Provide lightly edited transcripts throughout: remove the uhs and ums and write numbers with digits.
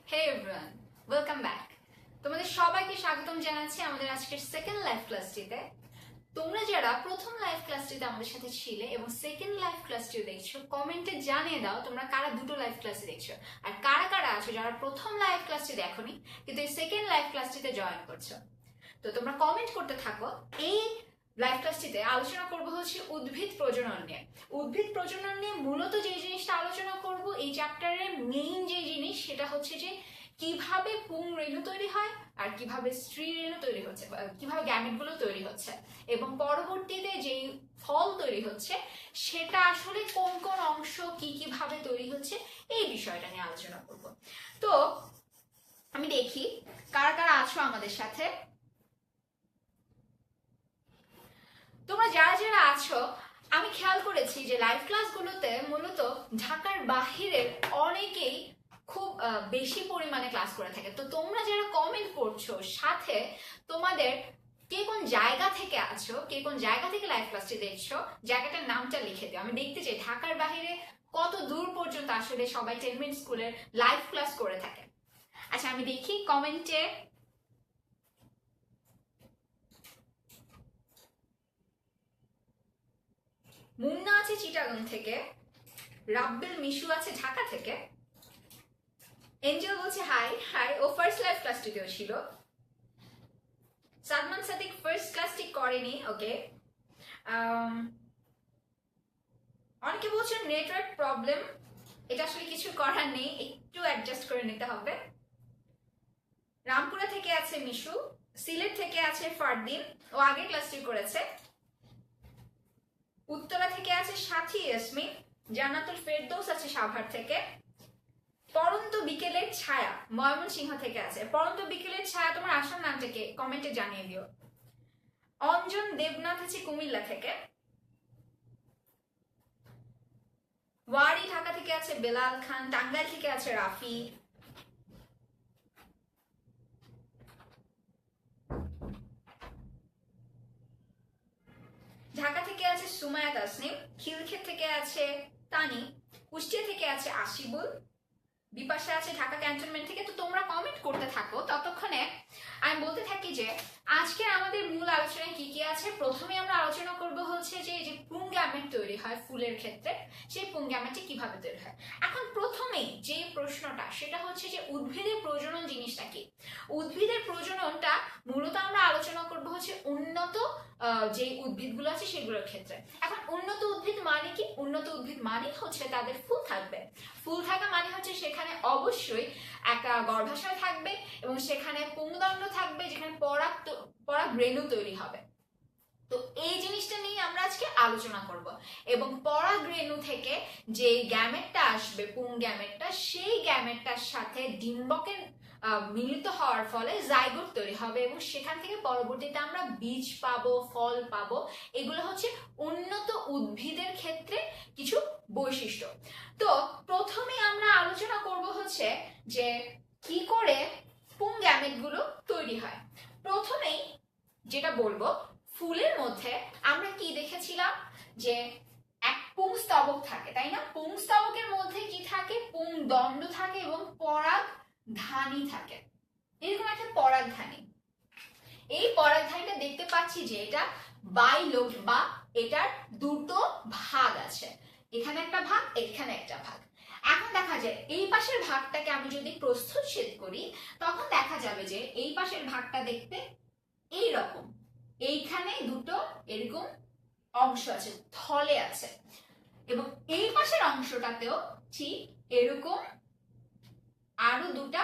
হে everyone, welcome back. তোমাদের সবাইকে স্বাগতম জানাচ্ছি আমাদের আজকের সেকেন্ড লাইভ ক্লাসটিতে। তোমরা যারা প্রথম লাইভ ক্লাসটিতে আমাদের সাথে ছিলে এবং সেকেন্ড লাইভ ক্লাসটিও দেখছো, কমেন্টে জানিয়ে দাও তোমরা কারা দুটো লাইভ ক্লাসে দেখছো আর কারা কারা আছো যারা প্রথম লাইভ ক্লাসটি দেখোনি কিন্তু এই সেকেন্ড লাইভ ক্লাসটিতে জয়েন করছো। তো তোমরা কমেন্ট করতে থাকো। এই লাইভ ক্লাসটিতে আলোচনা করব হচ্ছে উদ্ভিদ প্রজনন নিয়ে। উদ্ভিদ প্রজনন নিয়ে মূলত যে জিনিসটা আলোচনা করব, এই চ্যাপ্টারের মেইন যে জিনিস সেটা হচ্ছে যে কিভাবে পুং রেণু তৈরি হয় আর কিভাবে স্ত্রী রেণু তৈরি হচ্ছে, কিভাবে গ্যামেট গুলো তৈরি হচ্ছে এবং পরবর্তীতে যেই ফল তৈরি হচ্ছে সেটা আসলে কোন কোন অংশ কিভাবে তৈরি হচ্ছে এই বিষয়টা নিয়ে আলোচনা করব। তো আমি দেখি কারা কারা আছো আমাদের সাথে। তোমরা যারা যারা আছো, আমি খেয়াল করেছি যে লাইভ ক্লাসগুলোতে মূলত ঢাকার বাহিরের অনেকেই খুব বেশি পরিমাণে ক্লাস করে থাকে। তো তোমরা যারা কমেন্ট করছো সাথে তোমাদের কে কোন জায়গা থেকে আছো, কে কোন জায়গা থেকে লাইভ ক্লাসটি দেখছো, জায়গাটার নামটা লিখে দিও। আমি দেখতে চাই ঢাকার বাহিরে কত দূর পর্যন্ত আসলে সবাই 10 মিনিট স্কুলের লাইভ ক্লাস করে থাকে। আচ্ছা, আমি দেখি কমেন্টে। মুন্না আছে চিটাগাং থেকে, রাব্বিল মিশু আছে ঢাকা থেকে, এঞ্জেল বলছে হাই হাই, ও ফার্স্ট লাইভ ক্লাসটিতেও ছিল। সাদমান সাদিক ফার্স্ট ক্লাসটি করেনি, ওকে। অনেকে বলছেন নেটওয়ার্ক প্রবলেম, এটা আসলে কিছু করার নেই, একটু অ্যাডজাস্ট করে নিতে হবে। রামপুরা থেকে আছে মিশু, সিলেট থেকে আছে ফারদিন, ও আগের ক্লাসটি করেছে। উত্তরা থেকে আছে সাথী ইয়াসমিন, জান্নাতুল ফেরদৌস আছে সাভার থেকে। পরন্ত বিকেলের ছায়া ময়মনসিংহ থেকে আছে। পরন্ত বিকেলের ছায়া তোমার আসার নামটাকে কমেন্টে জানিয়ে দিও। অঞ্জন দেবনাথ আছে কুমিল্লা থেকে। ওয়ারি ঢাকা থেকে আছে বেলাল খান, টাঙ্গাইল থেকে আছে রাফি। ঢাকা থেকে আছে সুমায়া তাসনিম, খিলক্ষেত থেকে আছে তানি, কুষ্টিয়া থেকে আছে আশিবুল, বিপাশা আছে ঢাকা ক্যান্টনমেন্ট থেকে। তো তোমরা কমেন্ট করতে থাকো, ততক্ষণে আমি বলতে থাকি যে আজকে আমাদের মূল আলোচনায় কি কি আছে। প্রথমে আমরা আলোচনা করব হচ্ছে যে পুং গ্যামেট তৈরি হয় ফুলের ক্ষেত্রে, সেই পুং গ্যামেটটি কিভাবে তৈরি হয়। এখন প্রথমেই যে প্রশ্নটা সেটা হচ্ছে যে উদ্ভিদের প্রজনন জিনিসটা কি। উদ্ভিদের প্রজননটা মূলত আমরা আলোচনা করব হচ্ছে উন্নত যে উদ্ভিদগুলো আছে সেগুলোর ক্ষেত্রে। এখন উন্নত উদ্ভিদ মানে কি? উন্নত উদ্ভিদ মানে হচ্ছে তাদের ফুল থাকবে। ফুল থাকা মানে হচ্ছে সেখানে অবশ্যই একটা গর্ভাশয় থাকবে এবং সেখানে পুংদণ্ড থাকবে যেখানে পরাগ রেণু তৈরি হবে। তো এই জিনিসটা নিয়ে আমরা আজকে আলোচনা করব এবং পরাগ রেণু থেকে যে গ্যামেটটা আসবে, পুং গ্যামেটটা, সেই গ্যামেটটার সাথে ডিম্বকের মিলিত হওয়ার ফলে জাইগোট তৈরি হবে এবং সেখান থেকে পরবর্তীতে আমরা বীজ পাবো, ফল পাবো। এগুলো হচ্ছে উন্নত উদ্ভিদের ক্ষেত্রে কিছু বৈশিষ্ট্য। তো প্রথমে আমরা আলোচনা করব হচ্ছে যে কি করে পুং গ্যামেট গুলো তৈরি হয়। প্রথমেই যেটা বলবো, ফুলের মধ্যে আমরা কি দেখেছিলাম যে এক পুংস্তবক থাকে, তাই না? পুংস্তবকের মধ্যে কি থাকে? পুংদণ্ড থাকে এবং পরাগধানী থাকে। এরকম একটা পরাগধানী। এই পরাগধানীটা দেখতে পাচ্ছি যে এটা বাইলোব বা এটার দুটো ভাগ আছে, এখানে একটা ভাগ, এখানে একটা ভাগ। এখন দেখা যায় এই পাশের ভাগটাকে আমি যদি প্রস্থচ্ছেদ করি তখন দেখা যাবে যে এই পাশের ভাগটা দেখতে এই রকম, এইখানে দুটো এরকম অংশ আছে, থলে আছে, এবং এই পাশের অংশটাতেও ঠিক এরকম আরো দুটা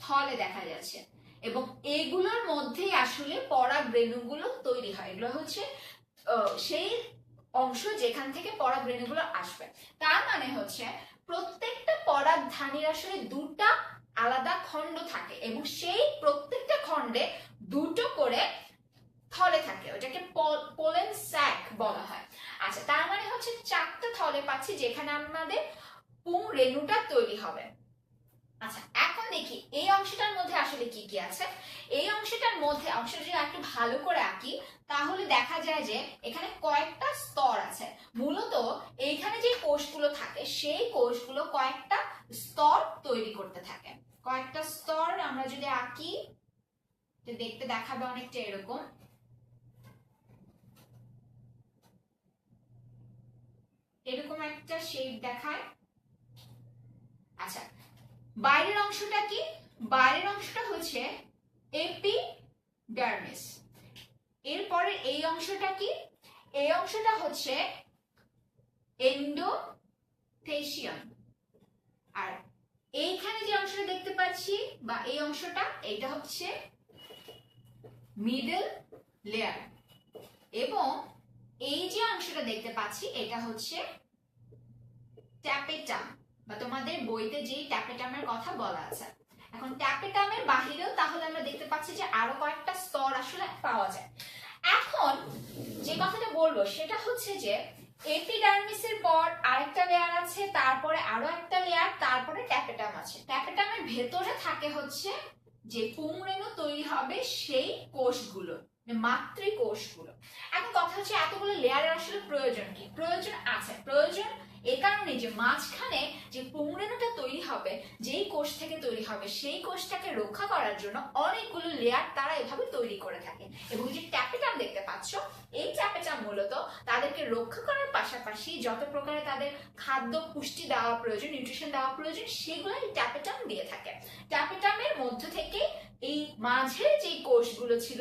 থলে দেখা যাচ্ছে এবং এগুলোর মধ্যেই আসলে পরাগ রেণুগুলো তৈরি হয়। এগুলো হচ্ছে সেই অংশ যেখান থেকে পরাগ রেণুগুলো আসবে। তার মানে হচ্ছে প্রত্যেকটা পরাগধানীর আসলে দুটা আলাদা খণ্ড থাকে এবং সেই প্রত্যেকটা খণ্ডে দুটো করে থলে থাকে, ওটাকে পোলেন স্যাক বলা হয়। আচ্ছা, তার মানে হচ্ছে চারটা থলে পাচ্ছি যেখানে আমাদের পুং রেণুটা তৈরি হবে। আচ্ছা, এখন দেখি এই অংশটার মধ্যে আসলে কি কি আছে। এই অংশটার মধ্যে অংশটা যদি একটু ভালো করে আঁকি তাহলে দেখা যায় যে এখানে কয়েকটা স্তর আছে। মূলত এইখানে যে কোষগুলো থাকে সেই কোষগুলো কয়েকটা স্তর তৈরি করতে থাকে। কয়েকটা স্তর আমরা যদি আঁকি দেখতে দেখাবে অনেকটা এরকম। এরকম একটা শেপ দেখায়। আচ্ছা, বাইরের অংশটা কি? বাইরের অংশটা হচ্ছে এপিডার্মিস। এরপরে এই অংশটা কি? এই অংশটা হচ্ছে এন্ডোথেসিয়াম। আর এইখানে যে অংশটা দেখতে পাচ্ছি বা এই অংশটা, এটা হচ্ছে মিডল লেয়ার। এবং এই যে অংশটা দেখতে পাচ্ছি এটা হচ্ছে ট্যাপেটাম, বা তোমাদের বইতে যেই ট্যাপেটামের কথা বলা আছে। এখন ট্যাপেটামের বাহিরেও তাহলে আমরা দেখতে পাচ্ছি যে আরো কয়েকটা স্তর আসলে পাওয়া যায়। এখন যে কথাটা বলবো সেটা হচ্ছে যে এপিডার্মিসের পর আরেকটা লেয়ার আছে, তারপরে আরো একটা লেয়ার, তারপরে ট্যাপেটাম আছে। ট্যাপেটামের ভেতরে থাকে হচ্ছে যে পুংরেণু তৈরি হবে সেই কোষগুলো, মাতৃকোষগুলো। এখন কথা হচ্ছে এতগুলো লেয়ারের আসলে প্রয়োজন কি? প্রয়োজন আছে, প্রয়োজন এই কারণে যে মাঝখানে যে পুংরেণুটা তৈরি হবে, যেই কোষ থেকে তৈরি হবে, সেই কোষটাকে রক্ষা করার জন্য অনেকগুলো লেয়ার তারা এভাবে তৈরি করে থাকে। এবং যে ট্যাপেটাম দেখতে পাচ্ছ, এই ট্যাপেটাম মূলত তাদেরকে রক্ষা করার পাশাপাশি যত প্রকারে তাদের খাদ্য পুষ্টি দেওয়া প্রয়োজন, নিউট্রিশন দেওয়া প্রয়োজন, সেগুলো এই ট্যাপেটাম দিয়ে থাকে। ট্যাপেটামের মধ্য থেকে এই মাঝে যে কোষগুলো ছিল,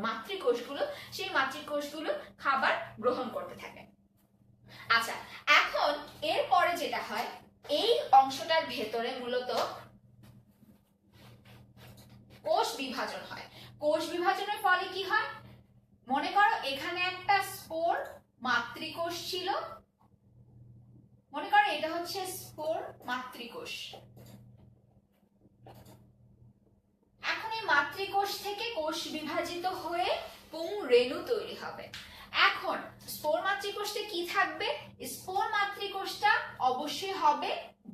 মাতৃকোষগুলো, সেই মাতৃকোষগুলো খাবার গ্রহণ করতে থাকে। আচ্ছা, এখন এরপরে যেটা হয়, এই অংশটার ভেতরে মূলত কোষ বিভাজন হয়। কোষ বিভাজনের ফলে কি হয়? মনে করো এখানে একটা স্পোর মাতৃকোষ ছিল, মনে করো এটা হচ্ছে স্পোর মাতৃকোষ। এখন এই মাতৃকোষ থেকে কোষ বিভাজিত হয়ে পুংরেণু তৈরি হবে। এখন স্পোর মাতৃকোষে কি থাকবে? স্পোর মাতৃকোষটা অবশ্যই হবে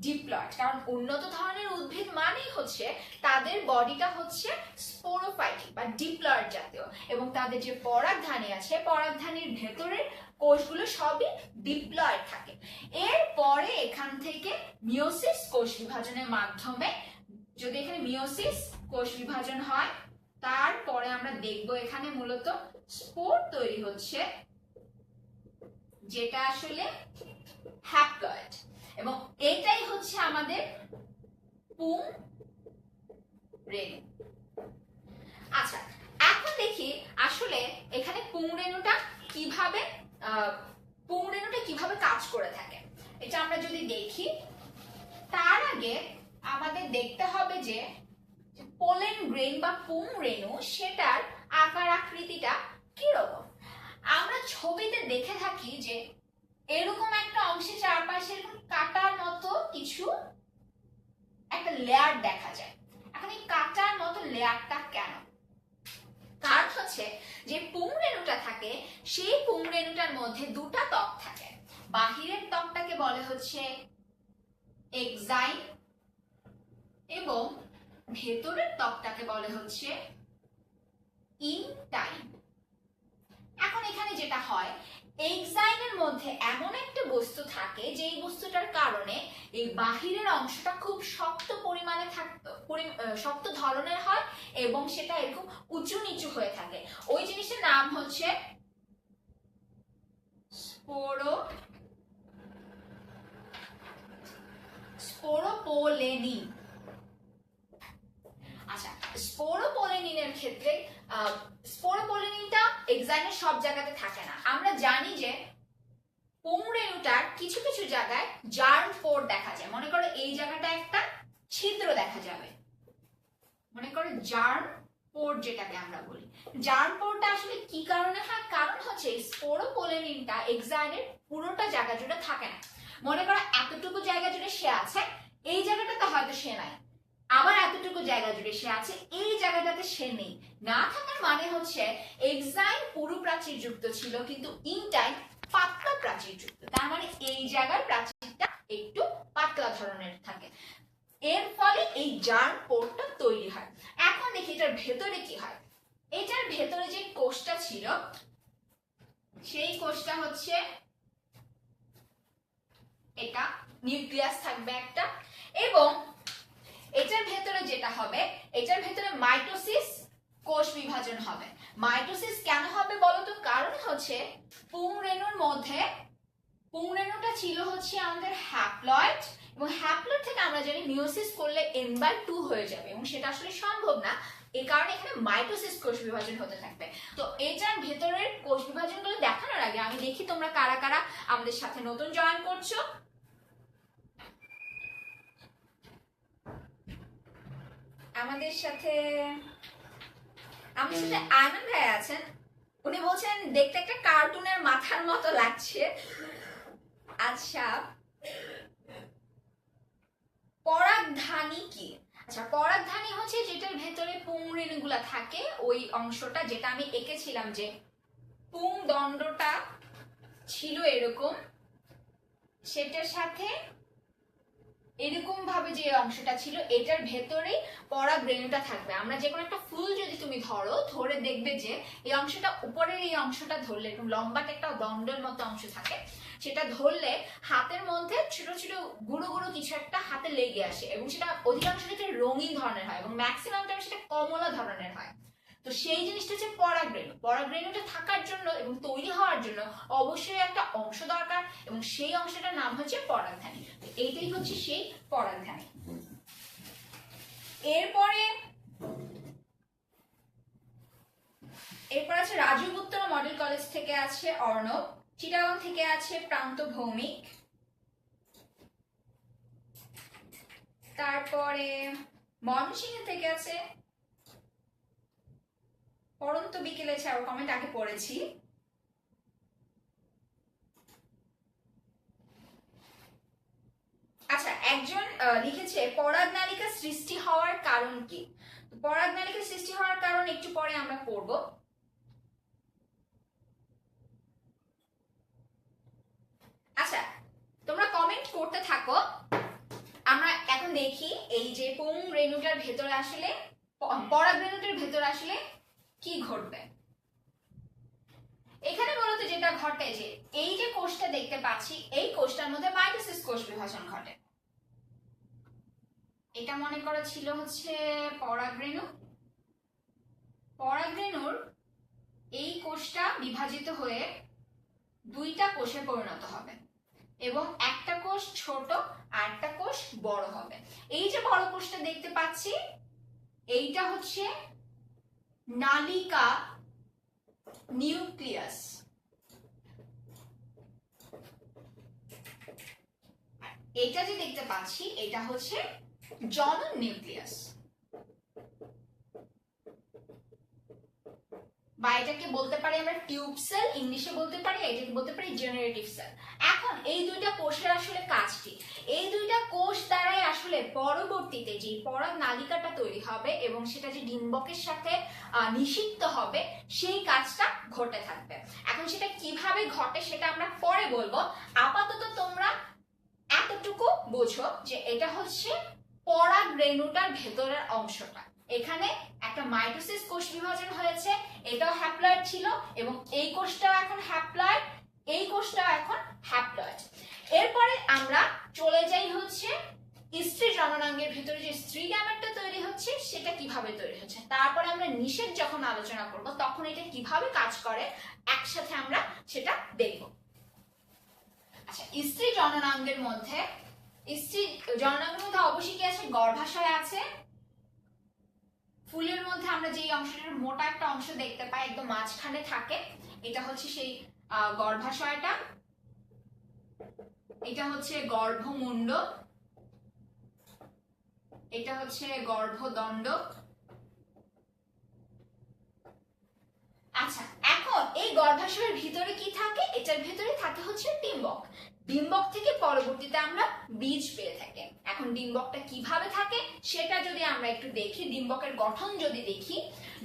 ডিপ্লয়েড, কারণ উন্নত ধরনের উদ্ভিদ মানেই হচ্ছে তাদের বডিটা হচ্ছে স্পোরোফাইটিক বা ডিপ্লয়েড জাতীয়, এবং তাদের যে পরাগধানী আছে, পরাগধানীর ভেতরের কোষগুলো সবই ডিপ্লয়েড থাকে। এরপরে এখান থেকে মিওসিস কোষ বিভাজনের মাধ্যমে, যদি এখানে মিওসিস কোষ বিভাজন হয়, তারপরে আমরা দেখব এখানে মূলত স্পোর তৈরি হচ্ছে, যেটা আসলে হ্যাপ্লয়েড, এবং এটাই হচ্ছে আমাদের পুংরেণু। আচ্ছা, এখন দেখি আসলে এখানে পুংরেণুটা কিভাবে কাজ করে থাকে। এটা আমরা যদি দেখি, তার আগে আমাদের দেখতে হবে যে পোলেন গ্রেইন বা পুংরেণু, সেটার আকার আকৃতিটা কিরকম। আমরা ছবিতে দেখে থাকি যে এরকম একটা অংশে চারপাশে এরকম কাটার মতো কিছু একটা লেয়ার দেখা যায়। এখন এই কাটার মতো লেয়ারটা কেন? কারণ হচ্ছে যে পুংরেণুটা থাকে, সেই পুংরেণুটার মধ্যে দুটা ত্বক থাকে। বাহিরের ত্বকটাকে বলে হচ্ছে এক্সাইন, এবং ভেতরের ত্বকটাকে বলে হচ্ছে ইনটাইন। এখন এখানে যেটা হয়, এক্সাইনের মধ্যে এমন একটা বস্তু থাকে যেই বস্তুটার কারণে এই বাহিরের অংশটা খুব শক্ত পরিমাণে শক্ত ধরনের হয়, এবং সেটা এরকম উঁচু নিচু হয়ে থাকে। ওই জিনিসের নাম হচ্ছে স্পোরোপোলেনিন। আচ্ছা, স্পোরোপোলেনিনের ক্ষেত্রে স্পোরোপোলেনিনটা এক্সাইনের সব জায়গাতে থাকে না। আমরা জানি যে পুংরেণুটার কিছু কিছু জায়গায় জার্ম পোর দেখা যায়। মনে করো এই জায়গাটা একটা ছিদ্র দেখা যাবে, মনে করো জার্ম পোর যেটাকে আমরা বলি। জার্ম পোরটা আসলে কি কারণে হয়? কারণ হচ্ছে স্পোরোপোলেনিনটা এক্সাইনের পুরোটা জায়গা জুড়ে থাকে না। মনে করো এতটুকু জায়গা জুড়ে সে আছে, এই জায়গাটাতে হয়তো সে নাই, আবার এতটুকু জায়গা জুড়ে সে আছে, এই জায়গাটাতে সে নেই। না থাকার মানে হচ্ছে এক্সাইন পুরু প্রাচীর যুক্ত ছিল, কিন্তু ইনটাইন পাতলা প্রাচীর যুক্ত। তার মানে এই জায়গার প্রাচীরটা একটু পাতলা ধরনের থাকে, এর ফলে এই জার্ম পোরটা তৈরি হয়। এখন দেখি এটার ভেতরে কি হয়। এটার ভেতরে যে কোষটা ছিল, সেই কোষটা হচ্ছে এটা, নিউক্লিয়াস থাকবে একটা, এবং এটার ভেতরে যেটা হবে, এটার ভেতরে মাইটোসিস কোষ বিভাজন হবে। মাইটোসিস কেন হবে বলো তো? কারণ হচ্ছে পুংরেণুর মধ্যে, পুংরেণুটা ছিল হচ্ছে আমাদের হ্যাপ্লয়েড, এবং হ্যাপ্লয়েড থেকে আমরা জানি মিওসিস করলে n/2 হয়ে যাবে, এবং সেটা আসলে সম্ভব না। এই কারণে এখানে মাইটোসিস কোষ বিভাজন হতে থাকবে। তো এটার ভেতরের কোষ বিভাজনগুলো দেখানোর আগে আমি দেখি তোমরা কারা কারা আমাদের সাথে নতুন জয়েন করছো। আমাদের সাথে আয়মান ভাই আছেন, উনি বলছেন দেখতে একটা কার্টুনের মাথার মতো লাগছে। আচ্ছা, পরাগধানী কি? আচ্ছা, পরাগধানী হচ্ছে যেটার ভেতরে পুংরেণুগুলা থাকে, ওই অংশটা যেটা আমি এঁকেছিলাম, যে পুংদণ্ডটা ছিল এরকম, সেটার সাথে এরকম ভাবে যে অংশটা ছিল, এটার ভেতরেই পরাগরেণুটা থাকবে। আমরা যে কোনো একটা ফুল যদি তুমি ধরে দেখবে যে এই অংশটা, উপরের এই অংশটা ধরলে এরকম লম্বাটা একটা দণ্ডের মতো অংশ থাকে, সেটা ধরলে হাতের মধ্যে ছোট ছোট গুঁড়ো গুঁড়ো কিছু একটা হাতে লেগে আসে, এবং সেটা অধিকাংশ ক্ষেত্রে রঙিন ধরনের হয়, এবং ম্যাক্সিমাম টাইম সেটা কমলা ধরনের হয়। তো সেই জিনিসটা হচ্ছে পরাগরেণু। পরাগরেণুটা থাকার জন্য এবং তৈরি হওয়ার জন্য অবশ্যই একটা অংশ দরকার, এবং সেই অংশটার নাম হচ্ছে পরাগধানী। এইটাই হচ্ছে সেই পরাগধানী। এরপর আছে রাজীব উত্তরা মডেল কলেজ থেকে আছে অর্ণব, চিটাগং থেকে আছে প্রান্ত ভৌমিক, তারপরে ময়মনসিংহ থেকে আছে পরন্ত বিকেলে, আর কমেন্ট আগে পড়েছি। আচ্ছা, একজন লিখেছে পরাগনালিকা সৃষ্টি হওয়ার কারণ কি? পরাগনালিকা সৃষ্টি হওয়ার কারণ একটু পরে আমরা পড়ব। আচ্ছা, তোমরা কমেন্ট করতে থাকো, আমরা এখন দেখি এই যে পুংরেণুটার ভেতরে আসলে, পরাগরেণুটার ভেতরে আসলে কি ঘটবে। এখানে মূলত যেটা ঘটে, যে এই যে কোষটা দেখতে পাচ্ছি, এই কোষটার মধ্যে মাইটোসিস কোষ বিভাজন ঘটে। এটা মনে করা ছিল হচ্ছে পরাগরেণু। পরাগরেণুর এই কোষটা বিভাজিত হয়ে দুইটা কোষে পরিণত হবে, এবং একটা কোষ ছোট আর একটা কোষ বড় হবে। এই যে বড় কোষটা দেখতে পাচ্ছি, এইটা হচ্ছে নালিকা নিউক্লিয়াস। এটা যে দেখতে পাচ্ছি, এটা হচ্ছে জনন নিউক্লিয়াস, বা এটাকে বলতে পারি আমরা টিউব সেল, ইংলিশে বলতে পারি, এটাকে বলতে পারি জেনারেটিভ সেল। এখন এই দুইটা কোষের আসলে কাজ কি? এই দুইটা কোষ দ্বারাই আসলে পরবর্তীতে যে পরাগ নালিকাটা তৈরি হবে এবং সেটা যে ডিম্বকের সাথে নিষিক্ত হবে, সেই কাজটা ঘটে থাকবে। এখন সেটা কিভাবে ঘটে সেটা আমরা পরে বলবো। আপাতত তোমরা এতটুকু বোঝো যে এটা হচ্ছে পরাগরেণুটার ভেতরের অংশটা। এখানে একটা মাইটোসিস কোষ বিভাজন হয়েছে, এটাও হ্যাপ্লয়েড ছিল, এবং এই কোষটাও এখন হ্যাপ্লয়েড, এই কোষটাও এখন হ্যাপ্লয়েড। এরপরে আমরা চলে যাই হচ্ছে স্ত্রী জননাঙ্গের ভিতরে যে স্ত্রী গ্যামেটটা তৈরি হচ্ছে সেটা কিভাবে তৈরি হচ্ছে। তারপরে আমরা নিষেক যখন আলোচনা করব তখন এটা কিভাবে কাজ করে একসাথে আমরা সেটা দেখব। আচ্ছা, স্ত্রী জননাঙ্গের মধ্যে অবশ্যই কি আছে? গর্ভাশয় আছে। ফুলের মধ্যে আমরা যে অংশটার মোটা একটা অংশ দেখতে পাই একদম মাঝখানে থাকে, এটা হচ্ছে সেই গর্ভাশয়টা। এটা হচ্ছে গর্ভমুণ্ড, এটা হচ্ছে গর্ভদণ্ড। আচ্ছা, এখন এই গর্ভাশয়ের ভিতরে কি থাকে? এটার ভিতরে থাকে হচ্ছে ডিম্বক। ডিম্বক থেকে পরবর্তীতে আমরা বীজ পেয়ে থাকি। এখন ডিম্বকটা কিভাবে থাকে সেটা যদি আমরা একটু দেখি, ডিম্বকের গঠন যদি দেখি,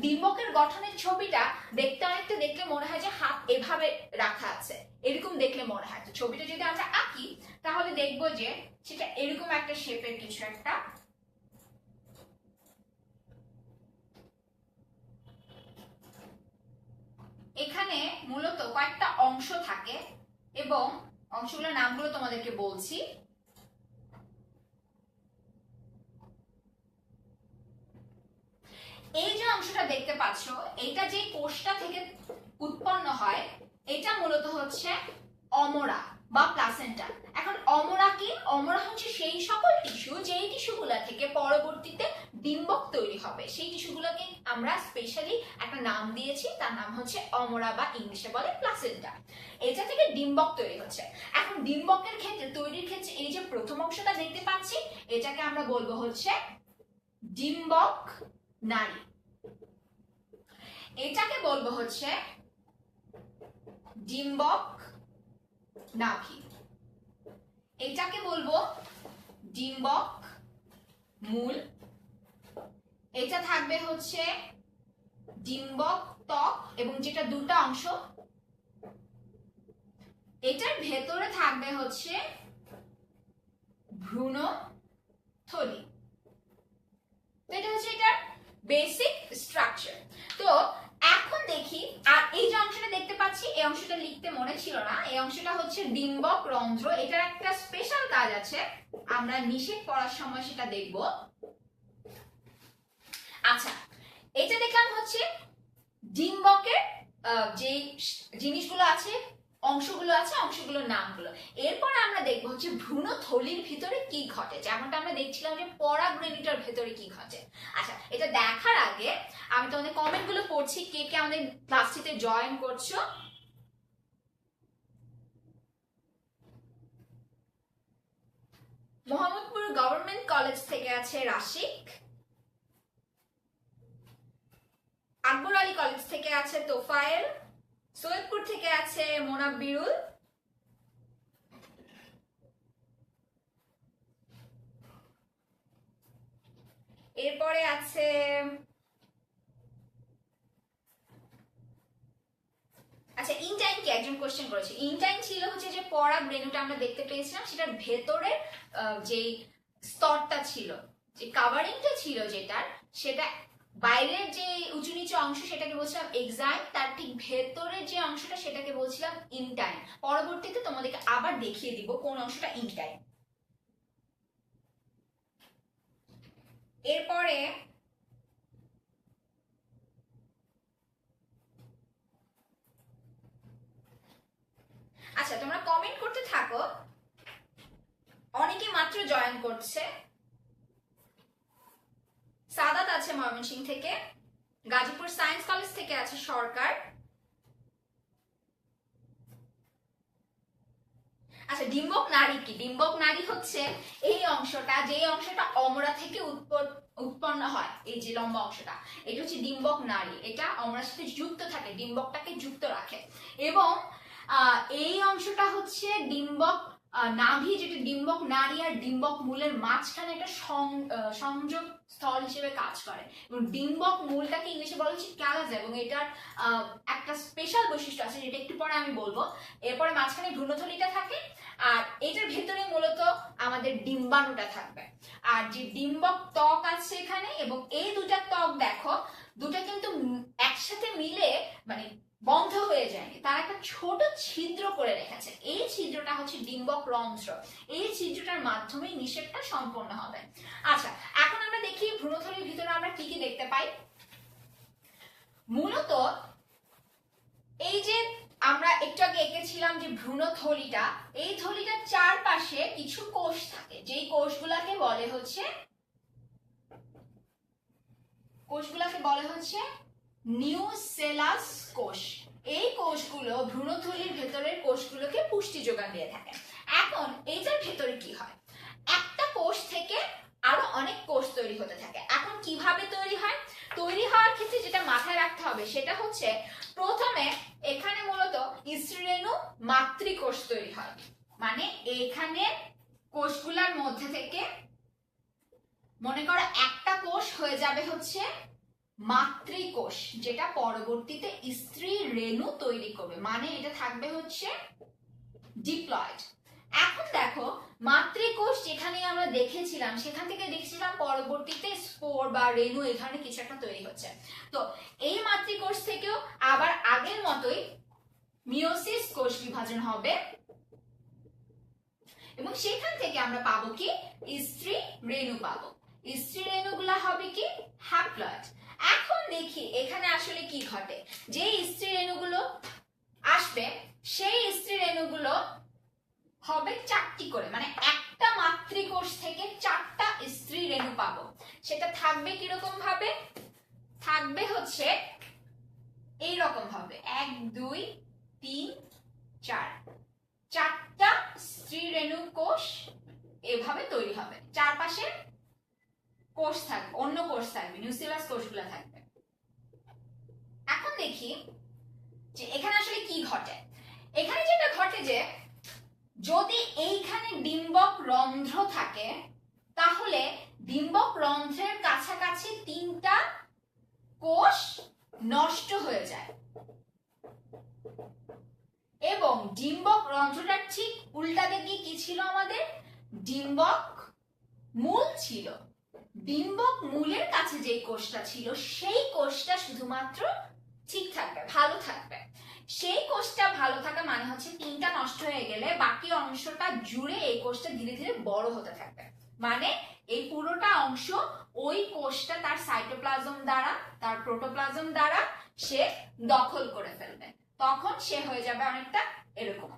ডিম্বকের গঠনের ছবিটা দেখতে অনেকটা দেখলে মনে হয় যে হাত এভাবে রাখা আছে, এরকম দেখলে মনে হয়। তো ছবিটা যদি আমরা আঁকি তাহলে দেখবো যে সেটা এরকম একটা শেপের কিছু একটা। এখানে মূলত কয়েকটা অংশ থাকে, এবং অংশগুলোর নামগুলো তোমাদেরকে বলছি। এই যে অংশটা দেখতে পাচ্ছ, এটা যে কোষটা থেকে উৎপন্ন হয়, এটা মূলত হচ্ছে অমরা বা প্লাসেন্টা। এখন অমরা কি? অমরা হচ্ছে সেই সকল টিস্যু যেই টিস্যুগুলা থেকে পরবর্তীতে ডিম্বক তৈরি হবে। সেই টিস্যুগুলোকে আমরা স্পেশালি একটা নাম দিয়েছি, তার নাম হচ্ছে অমরা বা ইংলিশে বলে প্লাসেন্টা। এটা থেকে ডিম্বক তৈরি হচ্ছে। এখন ডিম্বকের ক্ষেত্রে, তৈরির ক্ষেত্রে এই যে প্রথম অংশটা দেখতে পাচ্ছি, এটাকে আমরা বলবো হচ্ছে ডিম্বক নাড়ি। এটাকে বলবো হচ্ছে ডিম্বক নাভি। এটাকে বলবো ডিম্বক মূল। এটা থাকবে হচ্ছে ডিম্বক ত্বক, এবং যেটা দুটো অংশ, এটার ভেতরে থাকবে হচ্ছে ভ্রূণথলি। এটা হচ্ছে এটার বেসিক স্ট্রাকচার। তো এখন দেখি, আর এই যে অংশটা দেখতে পাচ্ছি, এই অংশটা লিখতে মনে ছিল না, এই অংশটা হচ্ছে ডিম্বক রন্ধ্র। এটার একটা স্পেশাল কাজ আছে, আমরা নিষেধ পড়ার সময় সেটা দেখব। আচ্ছা, এটা দেখলাম হচ্ছে ডিম্বকের যে জিনিসগুলো আছে, অংশগুলো আছে, অংশগুলোর নামগুলো। এরপর আমরা দেখবো হচ্ছে ভ্রূণথলির ভিতরে কি ঘটে, যেমনটা আমরা দেখছিলাম যে পরাগরেণুটার ভিতরে কি ঘটে। আচ্ছা, এটা দেখার আগে আমি তোমাদের কমেন্টগুলো পড়ছি, কে কে আমাদের ক্লাসটিতে জয়েন করছো। মোহাম্মদপুর গভর্নমেন্ট কলেজ থেকে আছে রাশিক, আকবর আলী কলেজ থেকে আছে তোফায়েল, সৈয়দপুর থেকে আছে মোনাব্বিরুল, এরপরে আছে আচ্ছা ইনটাইম কি একজন কোশ্চেন করেছে। ইনটাইম ছিল হচ্ছে যে পরাগরেণুটা আমরা দেখতে পেয়েছিলাম, সেটার ভেতরে যে স্তরটা ছিল, যে কাভারিংটা ছিল যেটার, সেটা বাইরের যে উঁচু নিচু অংশ সেটাকে বলছিলাম এক্সাইম, তার ঠিক ভেতরের যে অংশটা সেটাকে বলছিলাম ইনটাইম। পরবর্তীতে তোমাদেরকে আবার দেখিয়ে দিব কোন অংশটা ইনটাইম। এরপরে আচ্ছা, তোমরা কমেন্ট করতে থাকো, অনেকে মাত্র জয়েন করছে। সাদাত আছে ময়মনসিংহ থেকে, গাজীপুর সায়েন্স কলেজ থেকে আছে সরকার। আচ্ছা, ডিম্বক নাড়ি কি? ডিম্বক নাড়ি হচ্ছে এই অংশটা, যে অংশটা অমরা থেকে উৎপন্ন হয়, এই যে লম্বা অংশটা, এটা হচ্ছে ডিম্বক নাড়ি। এটা অমরার সাথে যুক্ত থাকে, ডিম্বকটাকে যুক্ত রাখে। এবং এই অংশটা হচ্ছে ডিম্বক নাভি, যেটা ডিম্বক নাড়ি আর ডিম্বক মূলের মাঝখানে একটা সংযোগ স্থল হিসেবে কাজ করে। এবং ডিম্বক মূলটাকে ইংলিশে বলা হচ্ছে ক্যালাস, এবং এটার একটা স্পেশাল বৈশিষ্ট্য আছে যেটা একটু পরে আমি বলবো। এরপরে মাঝখানে ভ্রূণথলিটা থাকে, আর এটার ভেতরে মূলত আমাদের ডিম্বাণুটা থাকবে। আর যে ডিম্বক ত্বক আছে এখানে, এবং এই দুটা ত্বক দেখো, দুটা কিন্তু একসাথে মিলে মানে বন্ধ হয়ে যায়নি, তার একটা ছোট ছিদ্র করে রেখেছে। এই ছিদ্রটা হচ্ছে ডিম্বক রন্ধ্র। এই ছিদ্রটার মাধ্যমে নিষেধটা সম্পন্ন হবে। আচ্ছা, এখন আমরা দেখি ভ্রূণথলির ভিতরে আমরা কি কি দেখতে পাই। মূলত এই যে আমরা একটু আগে এঁকেছিলাম যে ভ্রূণথলিটা, এই থলিটার চারপাশে কিছু কোষ থাকে, যেই কোষগুলাকে বলে হচ্ছে নিউসেলাস কোষ। এই কোষগুলো ভ্রূণথলির ভেতরের কোষগুলোকে পুষ্টি যোগান দিয়ে থাকে। এখন এইটার ভেতরে কি হয়, একটা কোষ থেকে আরো অনেক কোষ তৈরি হতে থাকে। এখন কিভাবে তৈরি হয়? তৈরি হওয়ার ক্ষেত্রে যেটা মাথায় রাখতে হবে সেটা হচ্ছে, প্রথমে এখানে মূলত স্ত্রীরেণু মাতৃকোষ তৈরি হয়। মানে এখানে কোষগুলোর মধ্যে থেকে মনে করো একটা কোষ হয়ে যাবে হচ্ছে মাতৃকোষ, যেটা পরবর্তীতে স্ত্রী রেণু তৈরি করবে। মানে এটা থাকবে হচ্ছে ডিপ্লয়েড। এখন দেখো, মাতৃকোষ যেখানে আমরা দেখেছিলাম, সেখান থেকে দেখছিলাম পরবর্তীতে স্পোর বা রেণু এই ধরনের কিছু একটা তৈরি হচ্ছে। তো এই মাতৃকোষ থেকেও আবার আগের মতোই মিওসিস কোষ বিভাজন হবে, এবং সেখান থেকে আমরা পাবো কি স্ত্রী রেণু পাবো। স্ত্রী রেণুগুলা হবে কি হ্যাপ্লয়েড। এখন দেখি এখানে আসলে কি ঘটে। যে স্ত্রী রেণুগুলো আসবে সেই স্ত্রী রেণুগুলো হবে 4টি করে, মানে একটা মাতৃকোষ থেকে 4টা স্ত্রী রেণু পাবো। সেটা থাকবে কিরকম ভাবে, থাকবে হচ্ছে এইরকম ভাবে 1 2 3 4, 4টা স্ত্রী রেণু কোষ এভাবে তৈরি হবে। চারপাশে কোষ থাকবে, অন্য কোষ থাকবে, নিউক্লিয়াস কোষগুলো থাকবে। এখন দেখি যে এখানে আসলে কি ঘটে। এখানে যেটা ঘটে যে যদি এইখানে ডিম্বক রন্ধ্র থাকে তাহলে ডিম্বক রন্ধ্রের কাছাকাছি 3টা কোষ নষ্ট হয়ে যায় এবং ডিম্বক রন্ধ্রটার ঠিক উল্টা দিকে কি ছিল আমাদের, ডিম্বক মূল ছিল। ডিম্বক মূলের কাছে যে কোষটা ছিল সেই কোষটা শুধুমাত্র ঠিক থাকবে, ভালো থাকবে। সেই কোষটা ভালো থাকা মানে হচ্ছে 3টা নষ্ট হয়ে গেলে বাকি অংশটা জুড়ে এই কোষটা ধীরে ধীরে বড় হতে থাকবে, মানে এই পুরোটা অংশ ওই কোষটা তার সাইটোপ্লাজম দ্বারা, তার প্রোটোপ্লাজম দ্বারা সে দখল করে ফেলবে, তখন সে হয়ে যাবে অনেকটা এরকম।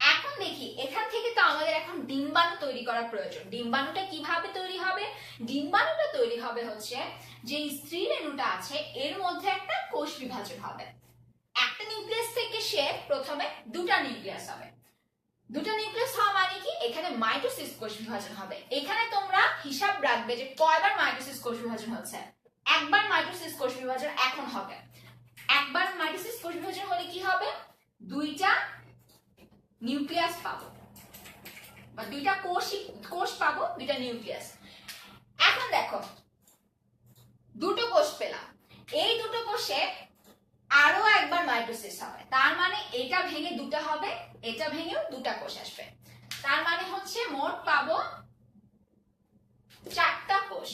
এখন দেখি এখান থেকে তো আমাদের এখন ডিম্বাণু তৈরি করা প্রয়োজন। ডিম্বাণুটা কিভাবে তৈরি হবে, ডিম্বাণুটা তৈরি হবে হচ্ছে যে স্ত্রী রেণুটা আছে এর মধ্যে একটা কোষ বিভাজন হবে। একটা নিউক্লিয়াস থেকে সে প্রথমে 2টা নিউক্লিয়াস হবে। 2টা নিউক্লিয়াস হওয়া মানে কি, এখানে মাইটোসিস কোষ বিভাজন হবে। এখানে তোমরা হিসাব রাখবে যে কয়বার মাইটোসিস কোষ বিভাজন হচ্ছে। একবার মাইটোসিস কোষ বিভাজন এখন হবে। একবার মাইটোসিস কোষ বিভাজন হলে কি হবে, 2টা নিউক্লিয়াস পাবো বা 2টা কোষ পাবো, 2টা নিউক্লিয়াস। এখন দেখো 2টো কোষ পেলাম, এই 2টো কোষে আরো একবার মাইটোসিস হবে, তার মানে এটা ভেঙে 2টা হবে, এটা ভেঙেও 2টা কোষ আসবে, তার মানে হচ্ছে মোট পাবো 4টা কোষ।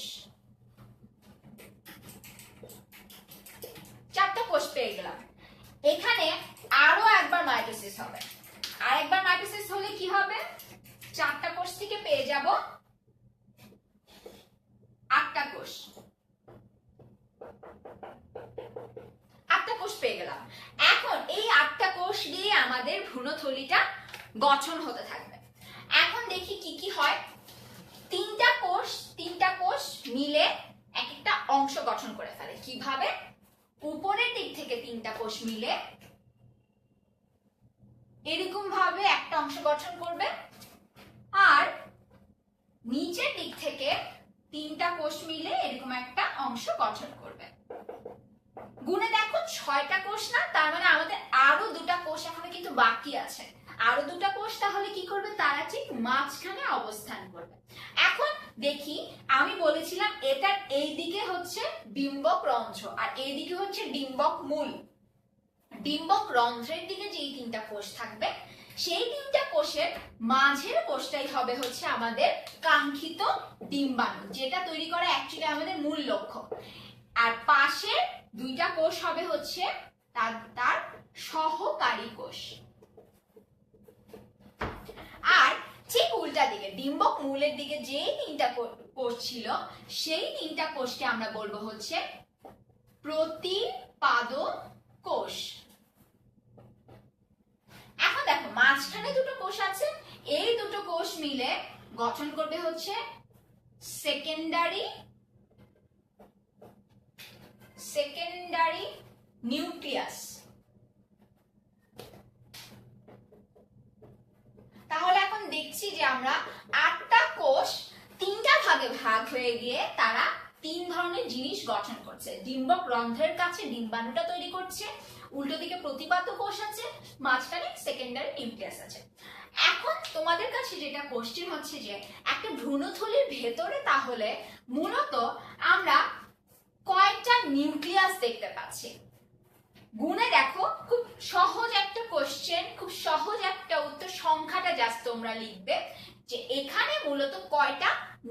4টা কোষ পেয়ে গেলাম। এখানে আরো একবার মাইটোসিস হবে, আর একবার মাইটোসিস হলে কি হবে, 4টা কোষ থেকে পেয়ে যাব 8টা কোষ। 8টা কোষ পেয়ে গেলাম। এখন এই 8টা কোষ দিয়ে আমাদের ভ্রূণথলিটা গঠন হতে থাকবে। এখন দেখি কি কি হয়। 3টা কোষ মিলে এক একটা অংশ গঠন করে ফেলে। কিভাবে, উপরের দিক থেকে 3টা কোষ মিলে এরকম ভাবে একটা অংশ গঠন করবে, আর নিচের দিক থেকে 3টা কোষ মিলে এরকম একটা অংশ গঠন করবে। গুণে দেখো 6টা কোষ না, তার মানে আমাদের আরো 2টা কোষ এখনো কিন্তু বাকি আছে। আরো 2টা কোষ তাহলে কি করবে, তারা ঠিক মাঝখানে অবস্থান করবে। এখন দেখি, আমি বলেছিলাম এটার এই দিকে হচ্ছে ডিম্বক রন্ধ্র আর এই দিকে হচ্ছে ডিম্বক মূল। ডিম্বক রন্ধ্রের দিকে যেই 3টা কোষ থাকবে সেই 3টা কোষের মাঝের কোষটাই হবে হচ্ছে আমাদের কাঙ্ক্ষিত ডিম্বাণু, যেটা তৈরি করা অ্যাকচুয়ালি আমাদের মূল লক্ষ্য। আর পাশে 2টা কোষ হবে হচ্ছে তার সহকারী কোষ। আর ঠিক উল্টা দিকে ডিম্বক মূলের দিকে যেই 3টা কোষ ছিল সেই 3টা কোষকে আমরা বলবো হচ্ছে প্রতিপাদ কোষ। এখন দেখো মাঝখানে 2টো কোষ আছে, এই 2টো কোষ মিলে গঠন করবে হচ্ছে সেকেন্ডারি নিউক্লিয়াস। তাহলে এখন দেখছি যে আমরা 8টা কোষ 3টা ভাগে ভাগ হয়ে গিয়ে তারা 3 ধরনের জিনিস গঠন করছে। ডিম্বক রন্ধ্রের কাছে ডিম্বাণুটা তৈরি করছে, উল্টো দিকে প্রতিপাদ্য কোষ আছে, মাঝখানে সেকেন্ডারি নিউক্লিয়াস আছে। এখন তোমাদের কাছে যেটা কোশ্চেন হচ্ছে যে একটা ভ্রূণথলির ভেতরে তাহলে মূলত আমরা কয়টা নিউক্লিয়াস দেখতে পাচ্ছি। গুণে দেখো, খুব সহজ একটা কোশ্চেন, খুব সহজ একটা উত্তর, সংখ্যাটা জাস্ট তোমরা লিখবে যে এখানে মূলত কয়টা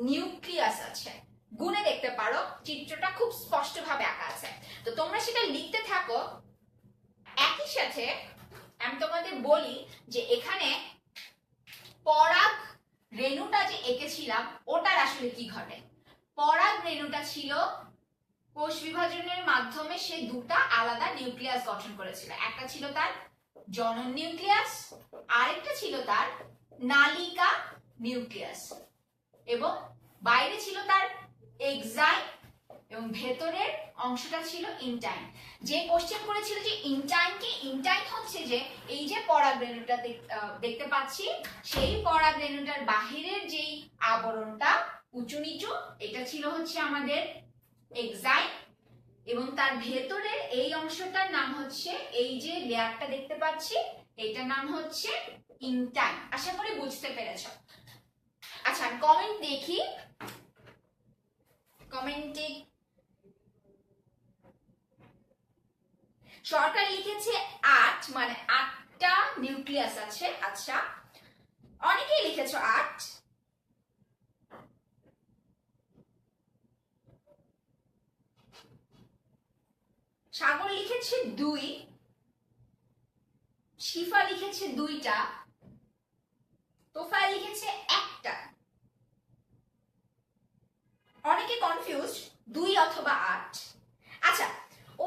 নিউক্লিয়াস আছে। গুণে দেখতে পারো, চিত্রটা খুব স্পষ্টভাবে আঁকা আছে, তো তোমরা সেটা লিখতে থাকো। একই সাথে আমি তোমাদের বলি যে এখানে পরাগ রেণুটা যে এঁকেছিলাম ওটার আসলে কি ঘটে। পরাগ রেণুটা ছিল কোষ বিভাজনের মাধ্যমে সে দুটা আলাদা নিউক্লিয়াস গঠন করেছিল। একটা ছিল তার জনন নিউক্লিয়াস, আরেকটা ছিল তার নালিকা নিউক্লিয়াস, এবং বাইরে ছিল তার এক্সাইম এবং ভেতরের অংশটা ছিল ইনটাইন। যে কোশ্চেন করেছিল যে ইনটাইন কি, ইনটাইন হচ্ছে যে এই যে পরাগরেণুটা দেখতে পাচ্ছি, সেই পরাগরেণুটার বাহিরের যেই আবরণটা উঁচু নিচু, এটা ছিল হচ্ছে আমাদের এক্সাইম, এবং তার ভেতরের এই অংশটার নাম হচ্ছে, এই যে লেয়ারটা দেখতে পাচ্ছি এটার নাম হচ্ছে ইনটাইন। আশা করি বুঝতে পেরেছ। আচ্ছা কমেন্ট দেখি, কমেন্টে সরকার লিখেছে 8, মানে 8টা নিউক্লিয়াস আছে। আচ্ছা অনেকেই লিখেছো 8। সাগর লিখেছে 2, শিফা লিখেছে 2টা, তোফা লিখেছে 1টা। অনেকে কনফিউজড 2 অথবা 8। আচ্ছা